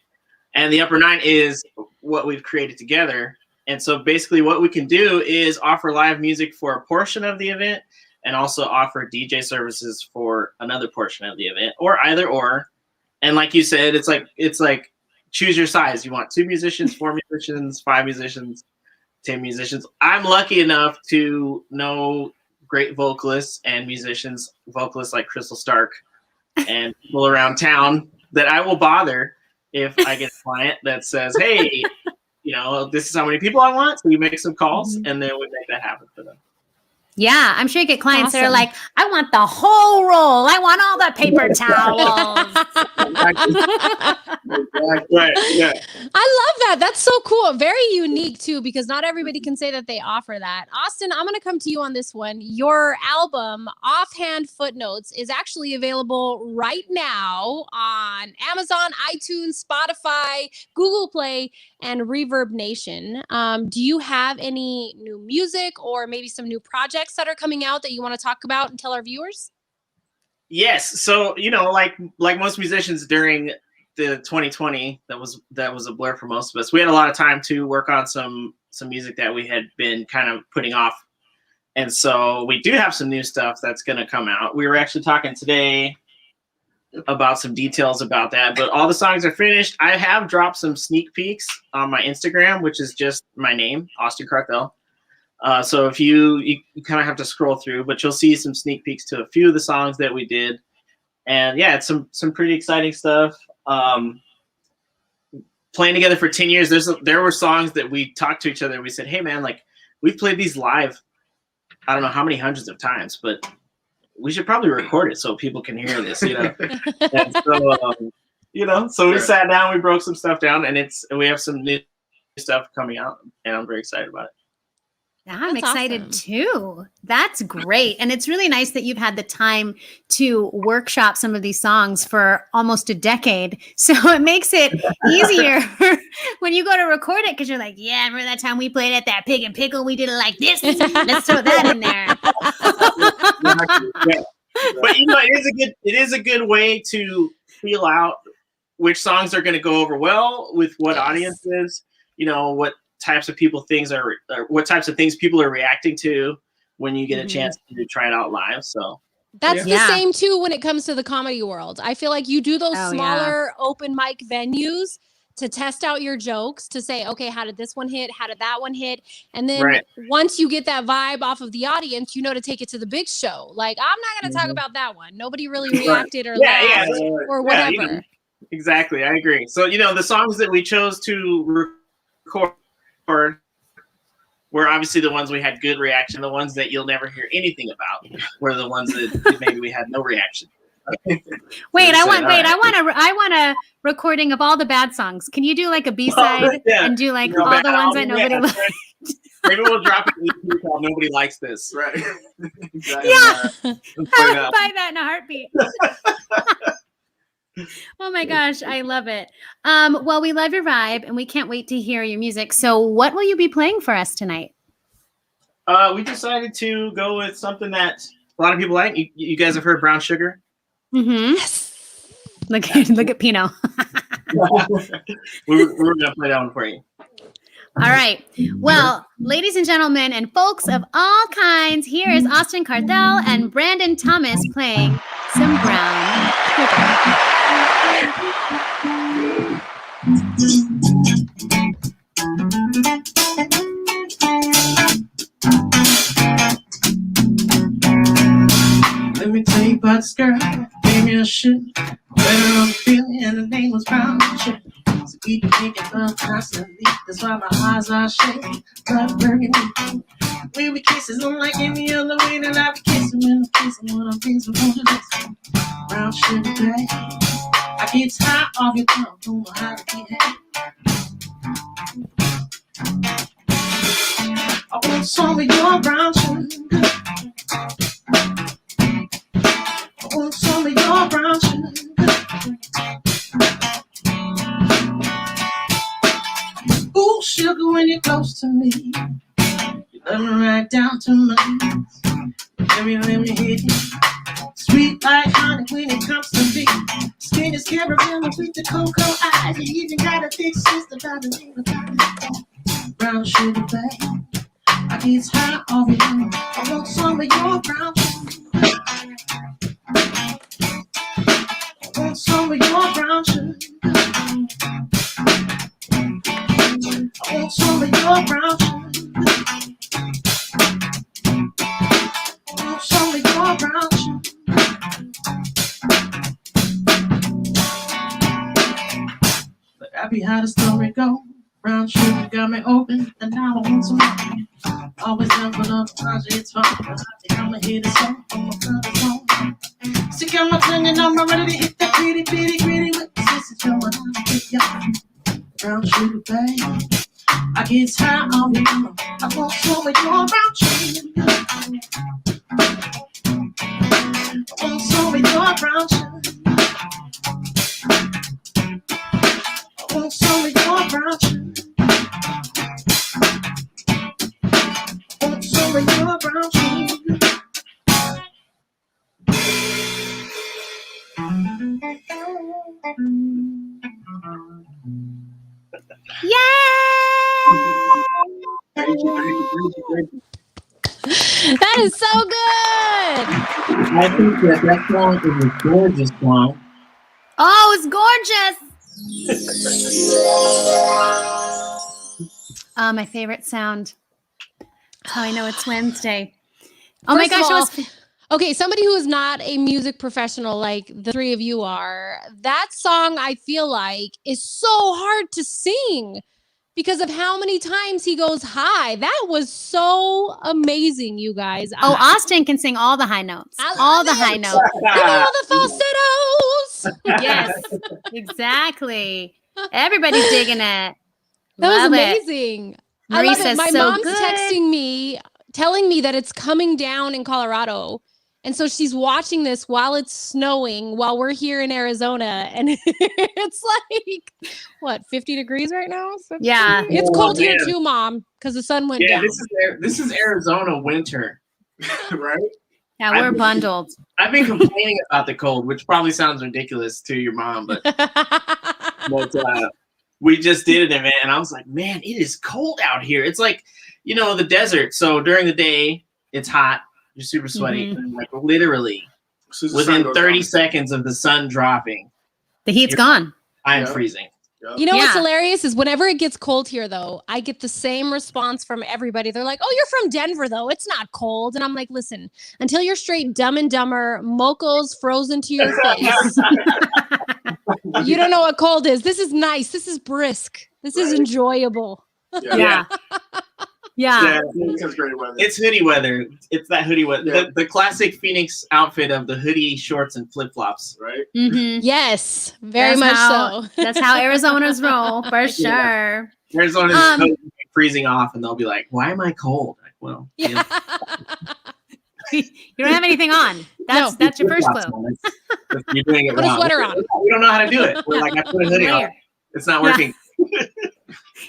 And the Upper Nine is what we've created together. And so basically what we can do is offer live music for a portion of the event and also offer DJ services for another portion of the event, or either or. And like you said, it's like choose your size. You want 2 musicians, 4 musicians, 5 musicians, 10 musicians. I'm lucky enough to know great vocalists and musicians, vocalists like Krystal Stark and people around town that I will bother if I get a client that says, hey, you know, this is how many people I want. So you make some calls and then we make that happen for them. Yeah, I'm sure you get clients that are like, I want the whole roll. I want all the paper towels. Right. Yeah. I love that. That's so cool. Very unique too, because not everybody can say that they offer that. Austin, I'm going to come to you on this one. Your album, Offhand Footnotes, is actually available right now on Amazon, iTunes, Spotify, Google Play, and Reverb Nation. Do you have any new music or maybe some new projects that are coming out that you want to talk about and tell our viewers? Yes. So, you know, like most musicians during the 2020, that was a blur for most of us. We had a lot of time to work on some music that we had been kind of putting off. And so we do have some new stuff that's going to come out. We were actually talking today about some details about that, but all the songs are finished. I have dropped some sneak peeks on my Instagram, which is just my name, Austin Carthell. So if you kind of have to scroll through, but you'll see some sneak peeks to a few of the songs that we did. And yeah, it's some pretty exciting stuff. Playing together for 10 years, there were songs that we talked to each other and we said, hey man, like we've played these live, I don't know how many hundreds of times, but we should probably record it so people can hear this, you know? And so, you know, so we sat down, we broke some stuff down, and we have some new stuff coming out, and I'm very excited about it. I'm excited too. That's great. And it's really nice that you've had the time to workshop some of these songs for almost a decade. So it makes it easier when you go to record it, because you're like, yeah, remember that time we played at that Pig and Pickle? We did it like this. Let's throw that in there. Yeah. But you know, it is a good way to feel out which songs are going to go over well with what audiences, you know, what types of things people are reacting to when you get a chance to try it out live. So that's the same too when it comes to the comedy world. I feel like you do those smaller open mic venues to test out your jokes, to say, okay, how did this one hit? How did that one hit? And then once you get that vibe off of the audience, you know, to take it to the big show. Like, I'm not going to talk about that one. Nobody really reacted or laughed or whatever. You know, exactly. I agree. So, you know, the songs that we chose to record were obviously the ones we had good reaction. The ones that you'll never hear anything about were the ones that maybe we had no reaction. Wait, I want a recording of all the bad songs. Can you do like a B-side and do like all the ones that nobody likes? Maybe we'll drop it in EP called Nobody Likes This. Right. Exactly. Yeah. I would buy that in a heartbeat. Oh my gosh, I love it. Well, we love your vibe and we can't wait to hear your music. So what will you be playing for us tonight? We decided to go with something that a lot of people like. You guys have heard Brown Sugar? Mm-hmm. Yes. Look at Pino. we're going to play that one for you. All right. Well, ladies and gentlemen, and folks of all kinds, here is Austin Carthell and Brandon Thomas playing some Brown Sugar. Let me tell you about this girl, gave me a shit, better on the feeling, and the name was Brown Sugar. So keep thinking of constantly, that's why my eyes are shaking, blood burning. We be kissing unlike any other way that I be kissing when I'm kissing, when I'm kissing, when I'm kissing. Brown Sugar, babe, I get tired of your tongue, don't know how to behave. I want some of your brown sugar. I want some of your brown sugar. Ooh, sugar, when you're close to me, you love me right down to my knees. Let me hit you. Sweet like honey when it comes to me. Skin is caramel with the cocoa eyes. You even got a thick sister by the name of brown sugar, babe. I get high off you. I want some of your brown sugar. I want some of your brown sugar. I want some of your brown sugar. I want some of your brown sugar. Happy how the story go. Brown sugar got me open, and now I want some more. Always down for love, it's fun. I think I'ma hit it so on my brother's home. Stick out my tongue and I'm ready to hit that gritty, gritty, gritty with the sisters going on to get ya. Brown sugar, babe. I get high on you. I want some of your brown sugar. I want some of your brown sugar. I want some of your brown sugar. I want some of your brown sugar. Thank you. That is so good. I think that song is a gorgeous song. Oh, it's gorgeous. My favorite sound. That's how I know it's Wednesday. Oh my First of gosh, all, it was okay, somebody who is not a music professional like the three of you are, that song I feel like is so hard to sing because of how many times he goes high. That was so amazing, you guys. Oh, Austin can sing all the high notes. I love All the it. high notes. Give me all the falsettos. Yes, exactly. Everybody's digging it. That Love was it. amazing. Marie I love it. says, My so mom's good. texting me, telling me that it's coming down in Colorado. And so she's watching this while it's snowing, while we're here in Arizona. And it's like, what, 50 degrees right now? 50? Yeah. It's cold here man. too, Mom, because the sun went Yeah, down. this is Arizona winter. Right? Yeah, we're bundled. I've been complaining about the cold, which probably sounds ridiculous to your mom, but we just did an event, and I was like, man, it is cold out here. It's like, the desert. So during the day, it's hot. You're super sweaty. And like literally within 30 seconds of the sun dropping, The heat's gone. I'm Yeah. freezing. You know what's Yeah. hilarious is whenever it gets cold here, though, I get the same response from everybody. They're like, oh, you're from Denver, though. It's not cold. And I'm like, listen, until you're straight Dumb and Dumber, mocha's frozen to your face, you don't know what cold is. This is nice. This is brisk. This is Right. enjoyable. Yeah. Yeah. It's great weather. It's hoodie weather. It's that hoodie weather. Yeah. The classic Phoenix outfit of the hoodie, shorts, and flip-flops. right. Mm-hmm. Yes, very That's much how- so. That's how Arizona's roll, for sure. Arizona's Um, freezing off, and they'll be like, why am I cold? Like, well, Yeah. You don't have anything on. That's your first clue. You're doing it Put a wrong. sweater on. We don't know how to do it. We're like, I put a hoodie on. Layer. It's not Yeah. working.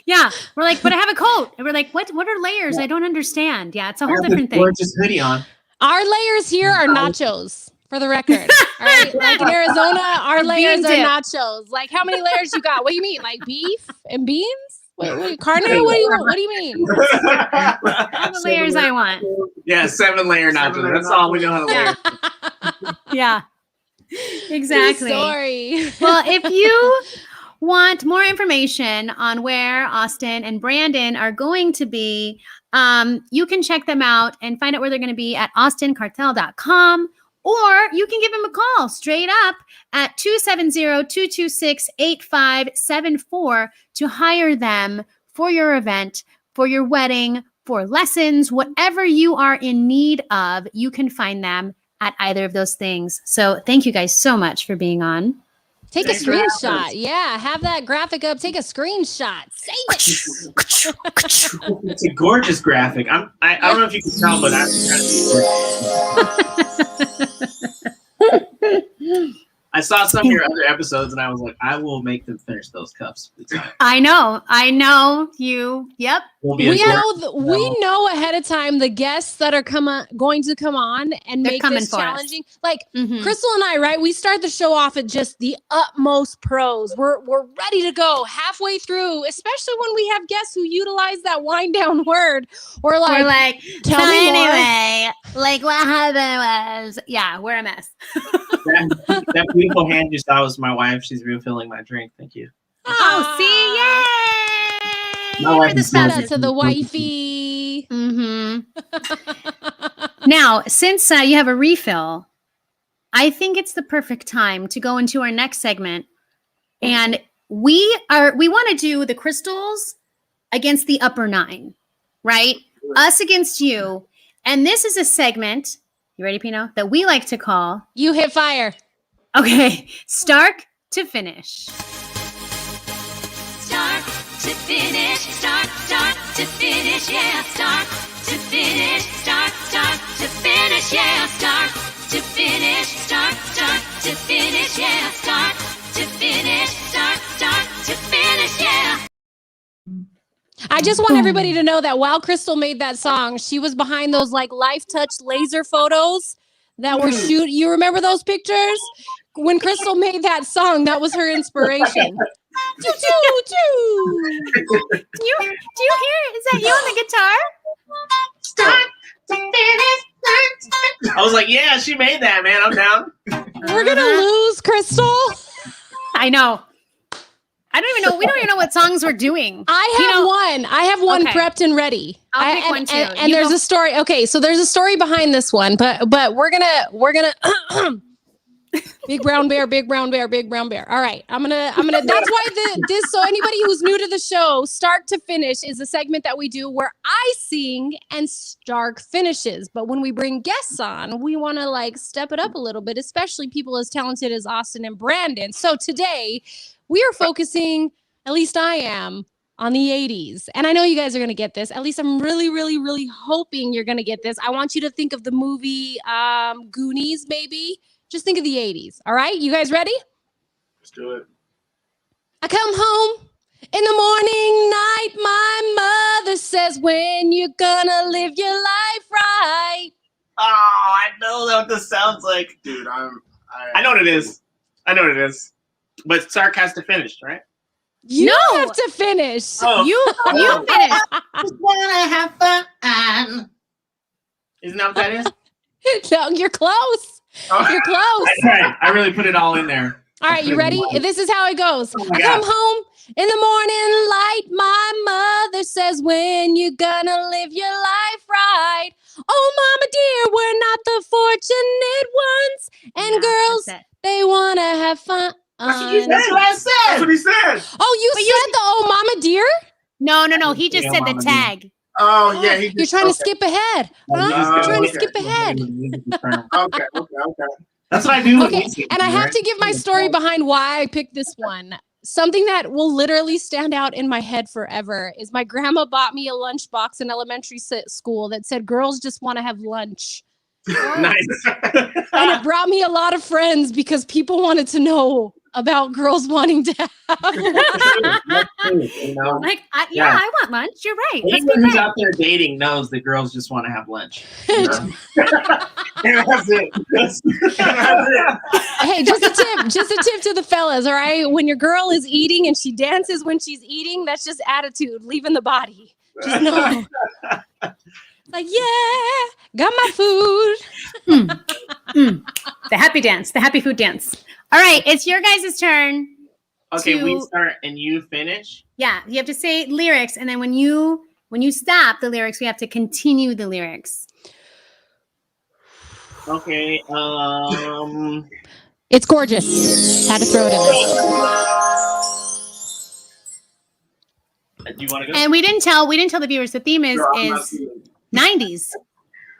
Yeah. We're like, but I have a coat. And we're like, what are layers? I don't understand. Yeah, it's a I whole got different this thing. gorgeous hoodie on. Our layers here are nachos, for the record. All right. Like in Arizona, our Bean layers are dip. nachos. Like, how many layers you got? What do you mean? Like beef and beans? Wait, carne? What do you mean? All the layers I want. Yeah, 7-layer nachos. 7-layer That's all we know how to Yeah. layer. Yeah. Exactly. Story. Well, if you want more information on where Austin and Brandon are going to be, you can check them out and find out where they're going to be at austincarthell.com, or you can give them a call straight up at 270-226-8574 to hire them for your event, for your wedding, for lessons, whatever you are in need of, you can find them at either of those things. So thank you guys so much for being on. Take a Thanks for having screenshot. us. Yeah, have that graphic up. Take a screenshot. Save it. It's a gorgeous graphic. I don't know if you can tell, but I saw some of your other episodes, and I was like, I will make them finish those cups. I know you. Yep. We know ahead of time the guests that are going to come on and They're make coming this for us. challenging. Like Mhm. Krystal and I, right? We start the show off at just the utmost pros. We're ready to go halfway through, especially when we have guests who utilize that wind down word. We're like tell me more. Anyway, like what happened was, yeah, we're a mess. That beautiful hand you saw was my wife. She's refilling my drink. Thank you. Oh, see, yay! My wife For the is Shout out spouses. to the wifey. Now, since you have a refill, I think it's the perfect time to go into our next segment, and we want to do the crystals against the upper nine, right? Us against you, and this is a segment. You ready, Pino? That we like to call. You hit fire. Okay, start to finish. Start to finish, start to finish, yeah. Start to finish, start to finish, yeah. Start to finish, start to finish, yeah. Start to finish, start to finish, yeah. I just want everybody to know that while Krystal made that song, she was behind those like Life Touch laser photos that were shoot. You remember those pictures? When Krystal made that song, that was her inspiration. Do you hear? Is that you on the guitar? Start to finish, I was like, yeah, she made that, man. I'm down. We're gonna lose, Krystal. I know. I don't even know. We don't even know what songs we're doing. I have one Okay. prepped and ready. I'll pick one too. And You there's go- a story. Okay, so there's a story behind this one, but we're gonna big brown bear. All right, I'm gonna. That's why this. So anybody who's new to the show, start to finish is a segment that we do where I sing and Stark finishes. But when we bring guests on, we want to like step it up a little bit, especially people as talented as Austin and Brandon. So today we are focusing, at least I am, on the 80s. And I know you guys are going to get this. At least I'm really, really, really hoping you're going to get this. I want you to think of the movie Goonies, maybe. Just think of the 80s. All right? You guys ready? Let's do it. I come home in the morning, night. My mother says, when you gonna live your life right? Oh, I know what this sounds like. Dude, I know what it is. But Stark has to finish, right? You No. have to finish. Oh. You finish. Just wanna have fun. Isn't that what that is? No, you're close. You're close. Right. I really put it all in there. All right, you ready? This is how it goes. my I God. come home in the morning light. My mother says, when you gonna live your life right? Oh, mama dear, we're not the fortunate ones. And Yeah, girls, that's it. they wanna have fun. That's what he said. Oh, you said the oh, mama dear? No. He just Yeah, said the Mama tag. Oh, yeah. You're trying to skip ahead. Huh? You're trying to skip ahead. Okay. That's what I do. with Okay, music, and I have right? to give my story behind why I picked this one. Something that will literally stand out in my head forever is my grandma bought me a lunchbox in elementary school that said, girls just want to have lunch. Nice. And it brought me a lot of friends because people wanted to know about girls wanting to have lunch. You know? Like, Yeah. I want lunch. You're right. Let's Anyone be who's friends. out there dating knows that girls just want to have lunch. You know? That's it. That's it. Hey, just a tip to the fellas, all right? When your girl is eating and she dances when she's eating, that's just attitude, leaving the body. Just know. Like, yeah, got my food. The happy dance, the happy food dance. All right, it's your guys' turn. Okay, we To- start and you finish. Yeah, you have to say lyrics, and then when you stop the lyrics, we have to continue the lyrics. Okay. It's gorgeous. Had to throw it in there. Do you want to go? And we didn't tell the viewers the theme is 90s.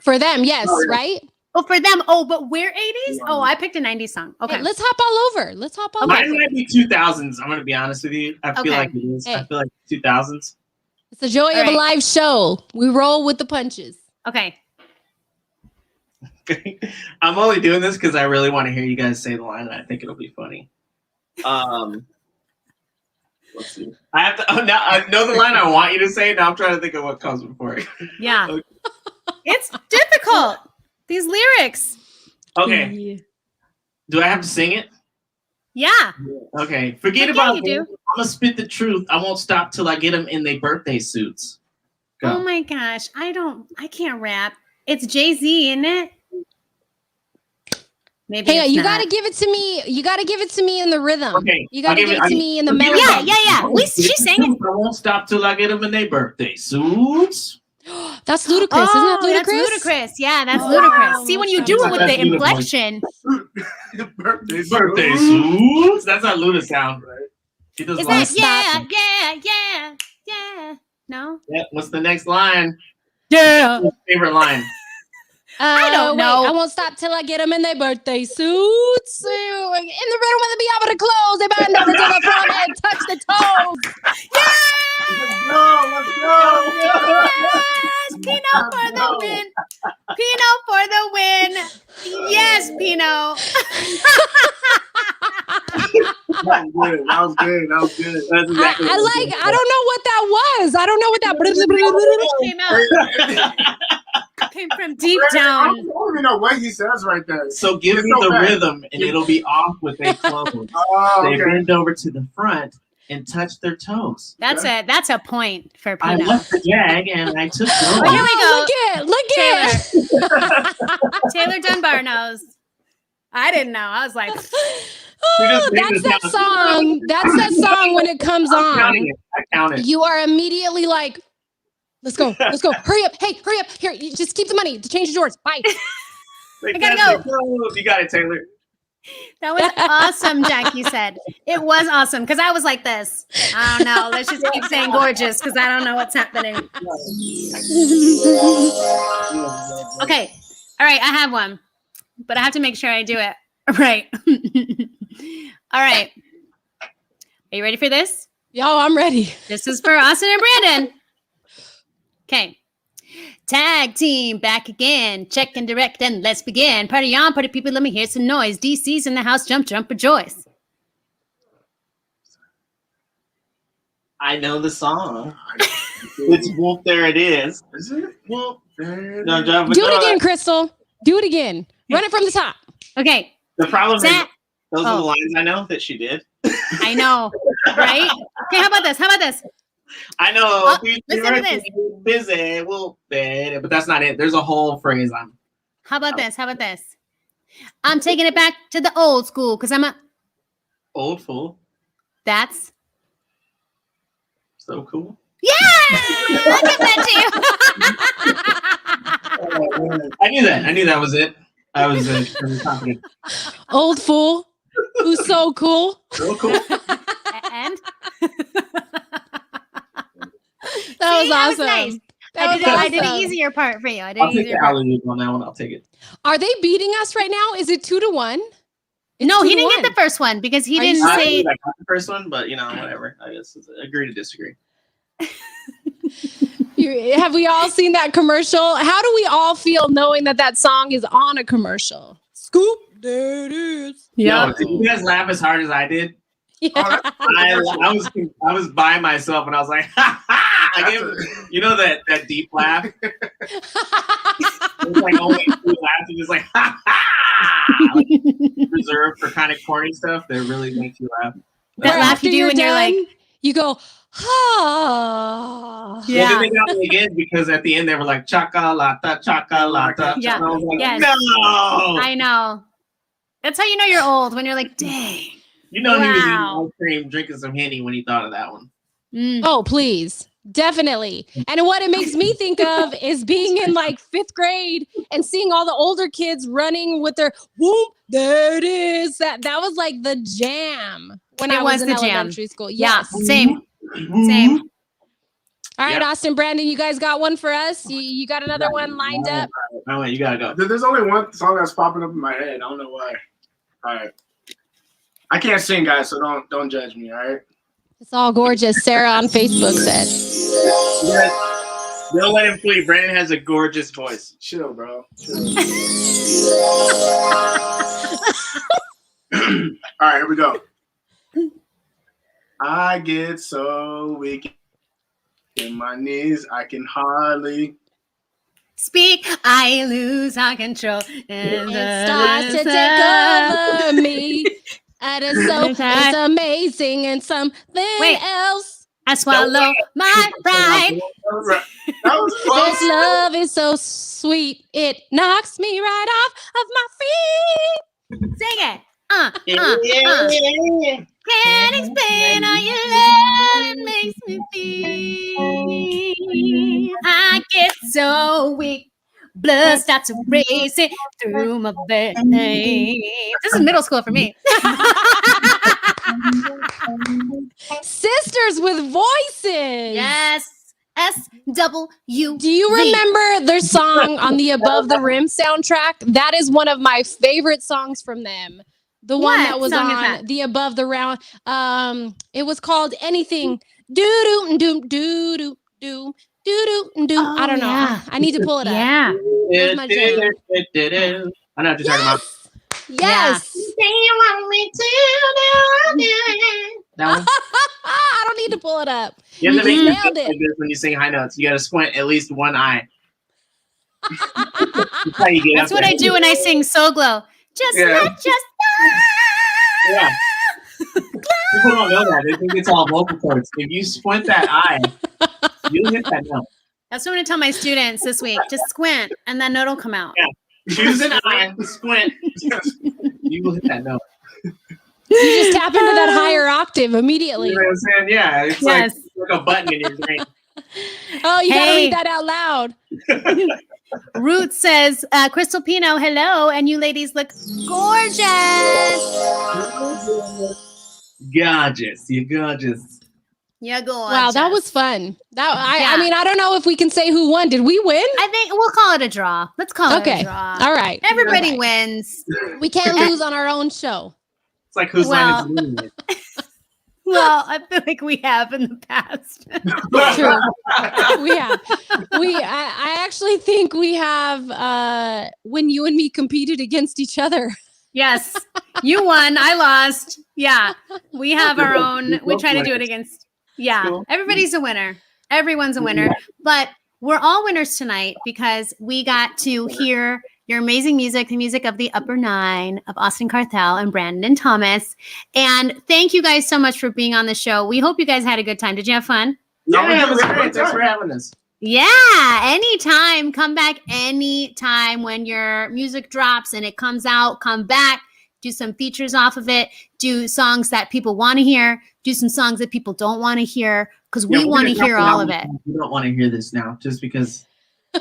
For them, yes, Oh, yeah. right? Oh, for them. Oh, but we're 80s? Oh, I picked a 90s song. Okay. Hey, let's hop all over. Mine might be 2000s. I'm going to be honest with you. I feel Okay. like it is. I Hey. feel like 2000s. It's the joy All of a right. live show. We roll with the punches. Okay. Okay. I'm only doing this because I really want to hear you guys say the line, and I think it'll be funny. Let's see. I have to. Oh, now I know the line I want you to say. Now I'm trying to think of what comes before it. Yeah. Okay. It's difficult. These lyrics. Okay. Do I have to sing it? Yeah. Okay. Forget Heck about yeah, you it. do. I'm gonna spit the truth. I won't stop till I get them in their birthday suits. Go. Oh my gosh. I can't rap. It's Jay-Z, isn't it? Maybe Hey, it's you not. gotta give it to me. You gotta give it to me in the rhythm. Okay, You gotta I'll give it to me in the Forget melody. Yeah, yeah, yeah. She sang it. I won't stop till I get them in their birthday suits. That's ludicrous. Isn't that ludicrous? That's ludicrous. Yeah, that's ludicrous. See, when you do it with That's the beautiful. inflection. Birthday Birthday suit. suits. That's how Luda sound, right? He does Is line. that yeah. No? Yeah, what's the next line? Yeah. What's your favorite line? I don't know. I won't stop till I get them in their birthday suits. In the rhythm with the beyond the clothes. They bend over to the front and touch the toes. Let's go. Yes, Pino for the win. Pino for the win. Yes, Pino. That was good. That's exactly I what like. I don't know what that was. I don't know what that. Came from deep I down. don't even know what he says right there. So give It's me so the bad. rhythm and it'll be off with their clothes. Oh, They okay. bend over to the front and touch their toes. That's a point for I Pino. left the jag and I took Oh, those. here we go. Look at. Taylor Dunbar knows. I didn't know. I was like, Oh, that's that song. That's that song when it comes I'm on. counting it. I count it. You are immediately like, let's go. Hurry up. Hey, hurry up. Here, you just keep the money to change the doors. Bye. I gotta go. You got it, Taylor. that was awesome, Jackie said. It was awesome because I was like this. I don't know. Let's just keep saying gorgeous because I don't know what's happening. Okay. All right. I have one, but I have to make sure I do it right. All right. Are you ready for this? Yo, I'm ready. This is for Austin and Brandon. Okay. Tag team back again. Check and direct and let's begin. Party on, party people. Let me hear some noise. DC's in the house. Jump, rejoice. I know the song. It's Wolf. There it is. Is it? Wolf. No, No, Do it again, Crystal. Do it again. Run it from the top. Okay. The problem is Zach. those are the Oh. lines I know that she did. I know. Right? Okay, how about this? I know. Oh, listen to this. Busy, Wolf, but that's not it. There's a whole phrase on. How about this? I'm taking it back to the old school because I'm a. Old fool. That's. So cool. Yeah! I'll give that to you. I knew that was it. I was pretty confident. Old fool who's so cool. So cool. And That was See, that was awesome. nice. That I was did the awesome. easier part for you. I did I'll the take easier the part. alley on that one. I'll take it. Are they beating us right now? Is it 2-1? No, he 2-1. didn't get the first one because he Are you didn't I say. got the first one, but whatever. I guess it's agree to disagree. Have we all seen that commercial? How do we all feel knowing that song is on a commercial? Scoop, there it is. Yo, did you guys laugh as hard as I did? Yeah. I was by myself and I was like, ha ha! I gave that deep laugh. It's like only two laughs and just like ha ha! Like, reserved for kind of corny stuff that really makes you laugh. That laugh you do when you're like, you go, ah. Yeah. Well, then they got me again because at the end they were like chocolata, chocolata. Yeah. And I was like, Yes. no. I know. That's how you know you're old when you're like, dang. You know he was eating Wow. ice cream, drinking some Henny when he thought of that one. Mm. Oh, please. Definitely. And what it makes me think of is being in like 5th grade and seeing all the older kids running with their whoop, there it is. That was like the jam when It I was was in the jam. elementary school. Yeah, Yes. same. All right, Yeah. Austin, Brandon, you guys got one for us? You got another one lined up? Oh, wait, you gotta go. There's only one song that's popping up in my head. I don't know why. All right. I can't sing, guys, so don't judge me, all right? It's all gorgeous. Sarah on Facebook said. Don't let him flee. Brandon has a gorgeous voice. Chill, bro. Chill. All right, here we go. I get so weak in my knees, I can hardly Speak, I lose all control. And It starts to take over me. And it's amazing and something else. I swallow my pride. That was This close. love is so sweet. It knocks me right off of my feet. Sing it. Yeah. Can't explain how your love makes me feel. I get so weak. Blood starts racing through my veins. This is middle school for me. Sisters with voices. Yes. SW. Do you remember their song on the Above the Rim soundtrack? That is one of my favorite songs from them. The one What that was song is on that? the Above the Round. It was called Anything. Do do do do do do do do. I don't know. yeah. I need to pull it up. Yeah. That's my jam. I know what you're talking about. Yes. That one. I don't need to pull it up. You have to make You your nailed face it. like this when you sing high notes. You got to squint at least one eye. That's how you get That's up what there. I do when I sing So Glow. Just Yeah. Yeah. People don't know that. They think it's all vocal cords. If you squint that eye, you'll hit that note. That's what I'm going to tell my students this week. Just squint, and that note will come out. Yeah. Choose an eye, squint. You will hit that note. You just tap into that higher octave immediately. You know what I'm saying? Yeah. It's Yes. like a button in your brain. Oh, you gotta Hey. read that out loud. Ruth says, Crystal Pino, hello, and you ladies look gorgeous. Gorgeous. You're gorgeous. Yeah, gorgeous. Wow, that was fun. I Yeah. mean, I don't know if we can say who won. Did we win? I think we'll call it a draw. Let's call it Okay. a draw. All right. Everybody All right. wins. We can't lose on our own show. It's like whose Well- line is it? Well, I feel like we have in the past. True. We have. I actually think we have when you and me competed against each other. Yes. You won. I lost. Yeah. We have our own. We try to do it winners. against. Yeah. Cool. Everybody's a winner. Everyone's a winner. But we're all winners tonight because we got to hear your amazing music, the music of the Upper Nine of Austin Carthell and Brandon Thomas. And thank you guys so much for being on the show. We hope you guys had a good time. Did you have fun? Yeah, it was great. Thanks for having us. Yeah, anytime. Come back anytime when your music drops and it comes out. Come back, do some features off of it, do songs that people want to hear, do some songs that people don't want to hear, because we want to hear all of it. You don't want to hear this now, just because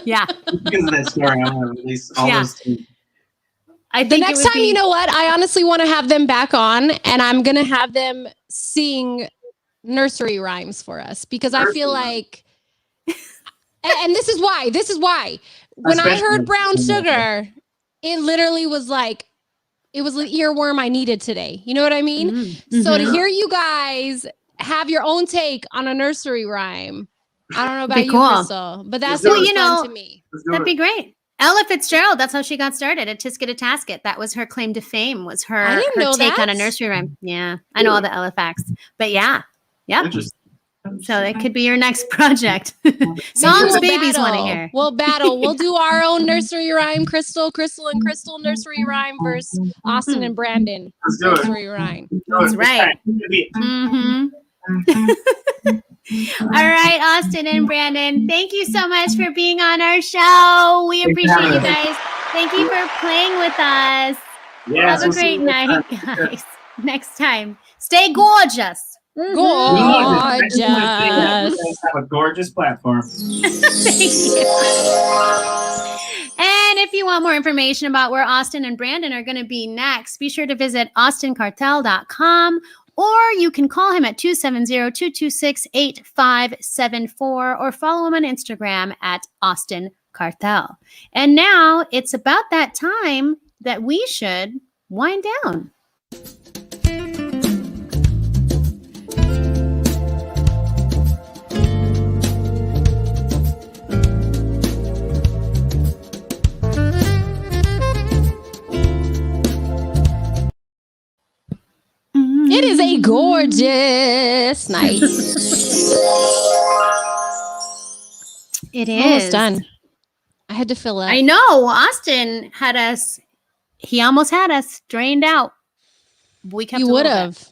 Yeah. of that story. I'm going to release all Yeah. those things. I The think next time, you know what? I honestly want to have them back on, and I'm gonna have them sing nursery rhymes for us because I feel like, and this is why. This is why. When I Especially- heard Brown Sugar, it literally was like it was the earworm I needed today. You know what I mean? So to hear you guys have your own take on a nursery rhyme, I don't know about Be you, cool. Crystal, but that's Well, what you fun know, to me. Let's do That'd it. be great. Ella Fitzgerald, that's how she got started at Tisket a Tasket. That was her claim to fame, was her, I didn't her know take on a that. nursery rhyme. Yeah, I know all the Ella facts. But yeah, yep. Interesting. So that could be your next project. Maybe Songs we'll babies want to battle. hear. We'll battle. We'll do our own nursery rhyme, Crystal and Crystal nursery rhyme versus Austin and Brandon Let's do it. nursery rhyme. That's right. Mm-hmm. All right, Austin and Brandon, thank you so much for being on our show. We appreciate you guys. Thank you for playing with us. Yes, Have a great night, guys. Next time, stay gorgeous. Gorgeous. Have a gorgeous platform. Thank you. And if you want more information about where Austin and Brandon are going to be next, be sure to visit austincartel.com, or you can call him at 270-226-8574 or follow him on Instagram at Austin Carthell. And now it's about that time that we should wind down. gorgeous night. It I'm is. almost done. I had to fill up. I know. Austin had us. He almost had us drained out. We kept. He a would little bit. have.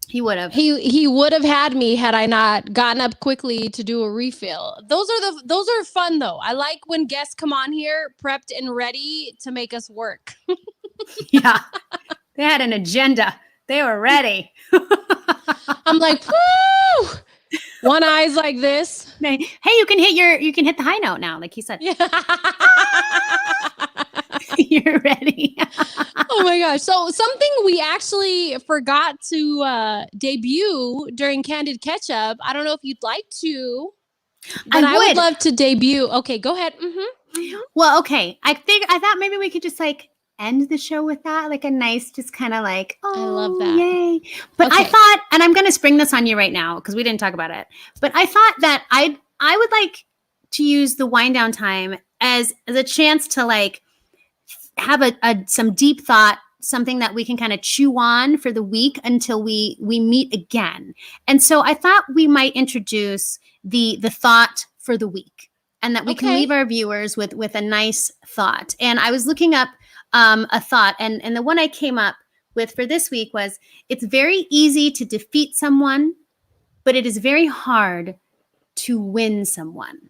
He would have. He would have had me had I not gotten up quickly to do a refill. Those are fun though. I like when guests come on here prepped and ready to make us work. Yeah. They had an agenda. They were ready. I'm like, woo! One eye's like this. Hey, you can hit the high note now, like he said. Yeah. You're ready. Oh my gosh. So something we actually forgot to debut during Candid Katch-Up. I don't know if you'd like to, but I would love to debut. Okay, go ahead. Well, okay. I thought maybe we could just like end the show with that, like a nice, just kind of like, oh, I love that. Yay. But Okay. I thought, and I'm going to spring this on you right now because we didn't talk about it, but I thought that I would like to use the wind down time as a chance to like have some deep thought, something that we can kind of chew on for the week until we meet again. And so I thought we might introduce the thought for the week, and that we can leave our viewers with a nice thought. And I was looking up a thought, and the one I came up with for this week was, it's very easy to defeat someone, but it is very hard to win someone.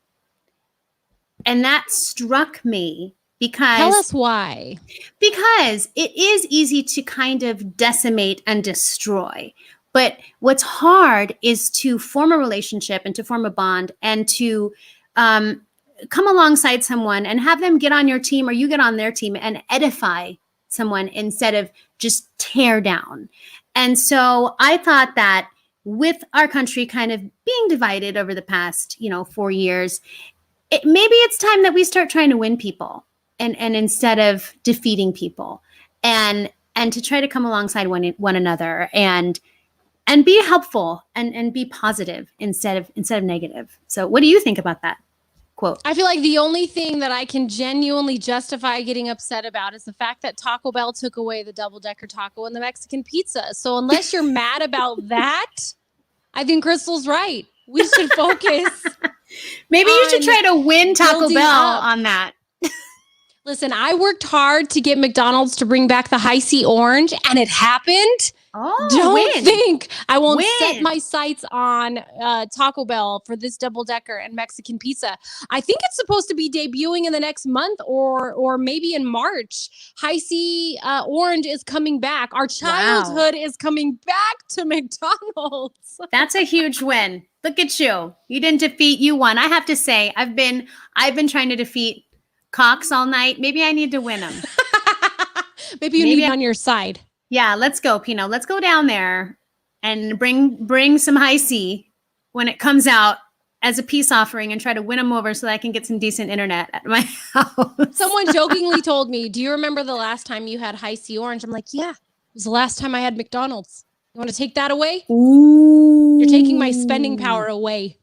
And that struck me because Tell us why. Because it is easy to kind of decimate and destroy. But what's hard is to form a relationship and to form a bond and to come alongside someone and have them get on your team or you get on their team and edify someone instead of just tear down. And so I thought that with our country kind of being divided over the past, 4 years, maybe it's time that we start trying to win people and instead of defeating people, and to try to come alongside one another and be helpful and be positive instead of negative. So what do you think about that quote? I feel like the only thing that I can genuinely justify getting upset about is the fact that Taco Bell took away the double-decker taco and the Mexican pizza. So unless you're mad about that, I think Crystal's right. We should focus. Maybe you should try to win Taco building Bell up. on that. Listen, I worked hard to get McDonald's to bring back the High C Orange, and it happened. Oh, Don't think I won't set Win. my sights on Taco Bell for this double-decker and Mexican pizza. I think it's supposed to be debuting in the next month or maybe in March. High C Orange is coming back. Our childhood is coming back to McDonald's. That's a huge win. Look at you. You didn't defeat, you won. I have to say, I've been trying to defeat Cox all night. Maybe I need to win him. Maybe you need on your side. Yeah, let's go, Pino. Let's go down there and bring some High C when it comes out as a peace offering and try to win them over so that I can get some decent internet at my house. Someone jokingly told me, do you remember the last time you had High C Orange? I'm like, yeah, it was the last time I had McDonald's. You want to take that away? Ooh. You're taking my spending power away.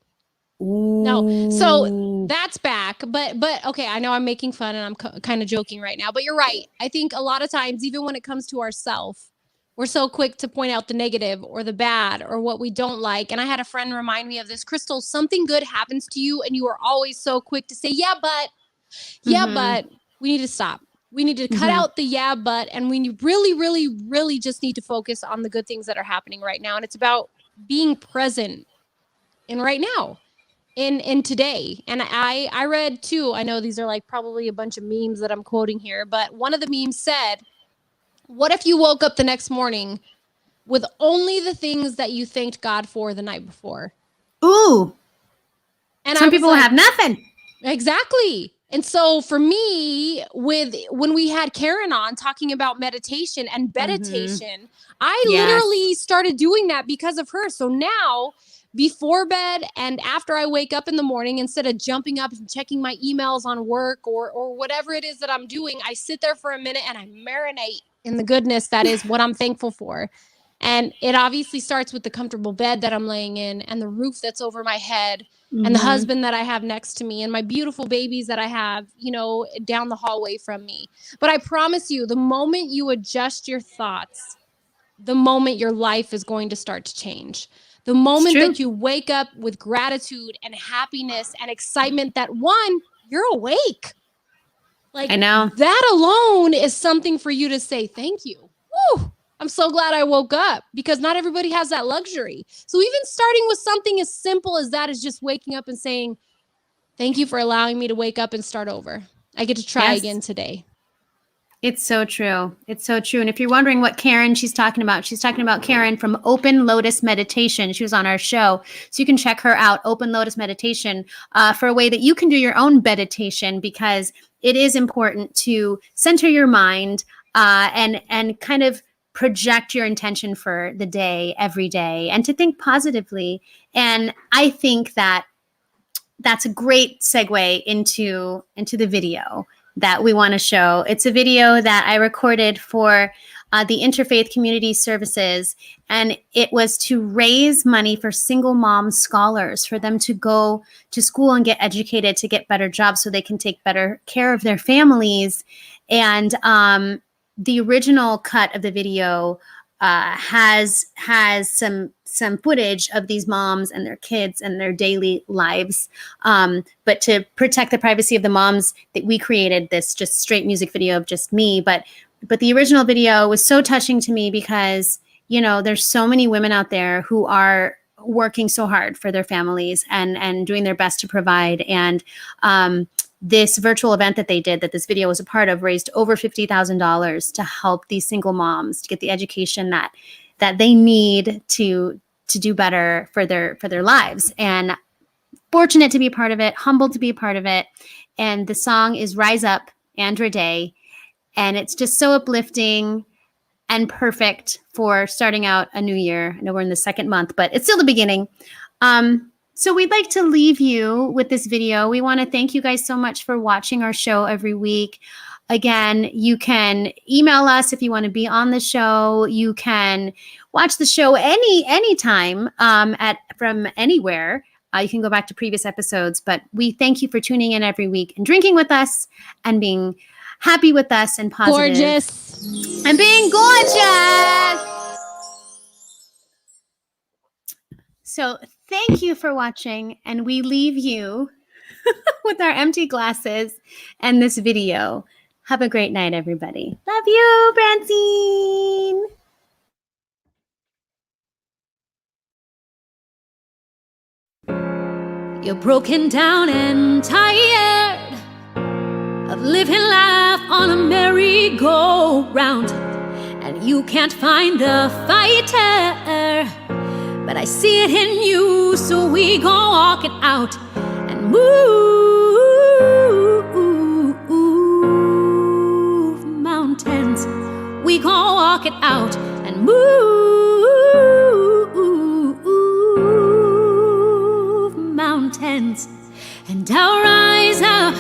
Ooh. No. So that's back. But okay, I know I'm making fun and I'm kind of joking right now, but you're right. I think a lot of times, even when it comes to ourselves, we're so quick to point out the negative or the bad or what we don't like. And I had a friend remind me of this, Crystal, something good happens to you and you are always so quick to say, yeah, but we need to stop. We need to cut out the yeah, but, and we really, really, really just need to focus on the good things that are happening right now. And it's about being present in right now, in today. And I read too, I know these are like probably a bunch of memes that I'm quoting here, but one of the memes said, what if you woke up the next morning with only the things that you thanked God for the night before? Ooh. And some people have nothing. Exactly. And so for me, when we had Karen on talking about meditation and meditation, I literally started doing that because of her. So now before bed and after I wake up in the morning, instead of jumping up and checking my emails on work or whatever it is that I'm doing, I sit there for a minute and I marinate in the goodness that is what I'm thankful for. And it obviously starts with the comfortable bed that I'm laying in and the roof that's over my head and the husband that I have next to me and my beautiful babies that I have, down the hallway from me. But I promise you, the moment you adjust your thoughts the moment your life is going to start to change. The moment that you wake up with gratitude and happiness and excitement that one, you're awake. Like, I know. That alone is something for you to say, thank you. Woo! I'm so glad I woke up, because not everybody has that luxury. So even starting with something as simple as that is just waking up and saying, thank you for allowing me to wake up and start over. I get to try again today. It's so true. It's so true. And if you're wondering what Karen she's talking about Karen from Open Lotus Meditation. She was on our show. So you can check her out, Open Lotus Meditation, for a way that you can do your own meditation, because it is important to center your mind and kind of project your intention for the day, every day, and to think positively. And I think that that's a great segue into the video that we want to show. It's a video that I recorded for the Interfaith Community Services, and it was to raise money for single mom scholars, for them to go to school and get educated, to get better jobs so they can take better care of their families. And the original cut of the video has some footage of these moms and their kids and their daily lives. But to protect the privacy of the moms, that we created this just straight music video of just me. But the original video was so touching to me, because, you know, there's so many women out there who are working so hard for their families and doing their best to provide. And this virtual event that they did, that this video was a part of, raised over $50,000 to help these single moms to get the education that they need to do better for their lives. And fortunate to be a part of it, humbled to be a part of it. And the song is Rise Up, Andra Day. And it's just so uplifting and perfect for starting out a new year. I know we're in the second month, but it's still the beginning. So we'd like to leave you with this video. We want to thank you guys so much for watching our show every week. Again, you can email us if you want to be on the show. You can watch the show anytime from anywhere. You can go back to previous episodes, but we thank you for tuning in every week and drinking with us and being happy with us and positive. Gorgeous. And being gorgeous. So thank you for watching, and we leave you with our empty glasses and this video. Have a great night, everybody. Love you, Francine. You're broken down and tired of living life on a merry-go-round, and you can't find the fighter. But I see it in you, so we gon' walk it out and move mountains. We gon' walk it out and move mountains. And I'll rise up,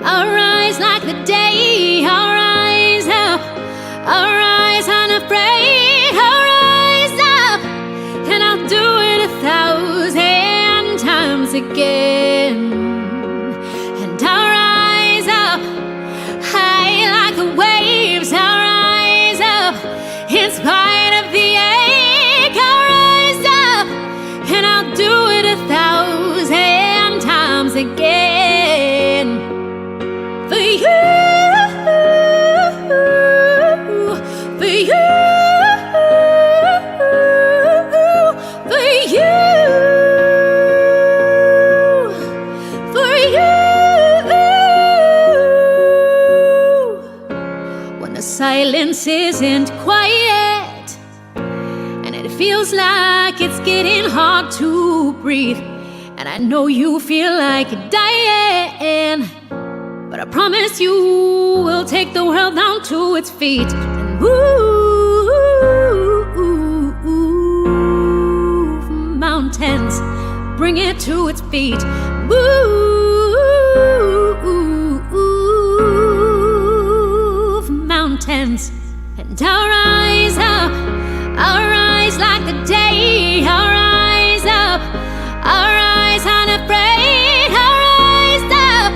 I'll rise like the day. I'll rise up, I'll rise unafraid. I'll rise up, and I'll do it 1,000 times again. And I'll rise up, high like the waves. I'll rise up, in spite of the ache. I'll rise up, and I'll do it 1,000 times again. For you, for you. Silence isn't quiet, and it feels like it's getting hard to breathe. And I know you feel like dying, but I promise you we'll take the world down to its feet and move mountains, bring it to its feet. Move mountains. And I'll rise up, I'll rise like the day. I'll rise up, I'll rise unafraid. I'll rise up,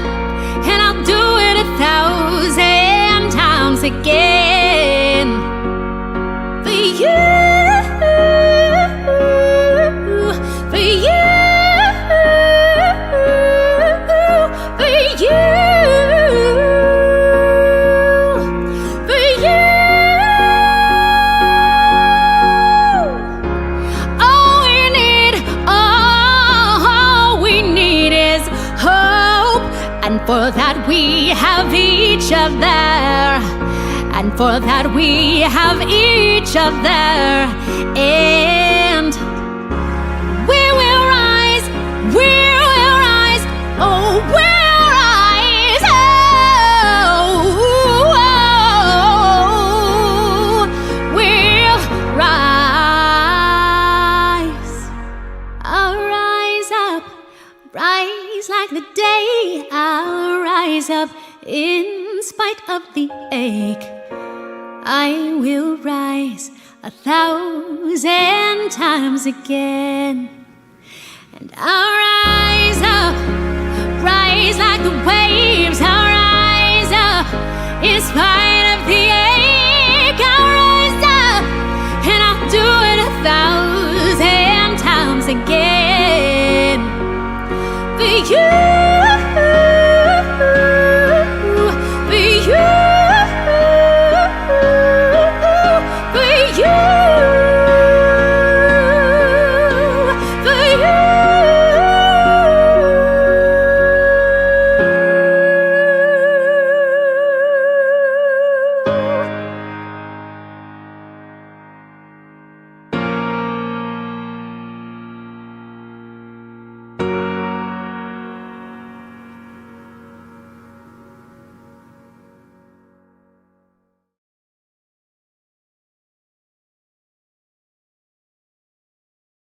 and I'll do it 1,000 times again. For you. for that we have each other, and for that we have each other, and we will rise, oh, we'll rise, we'll rise. I'll rise up, rise like the day. I'll rise up in spite of the ache. I will rise 1,000 times again. And I'll rise up, rise like the waves. I'll rise up in spite of the ache. I'll rise up and I'll do it 1,000 times again. For you.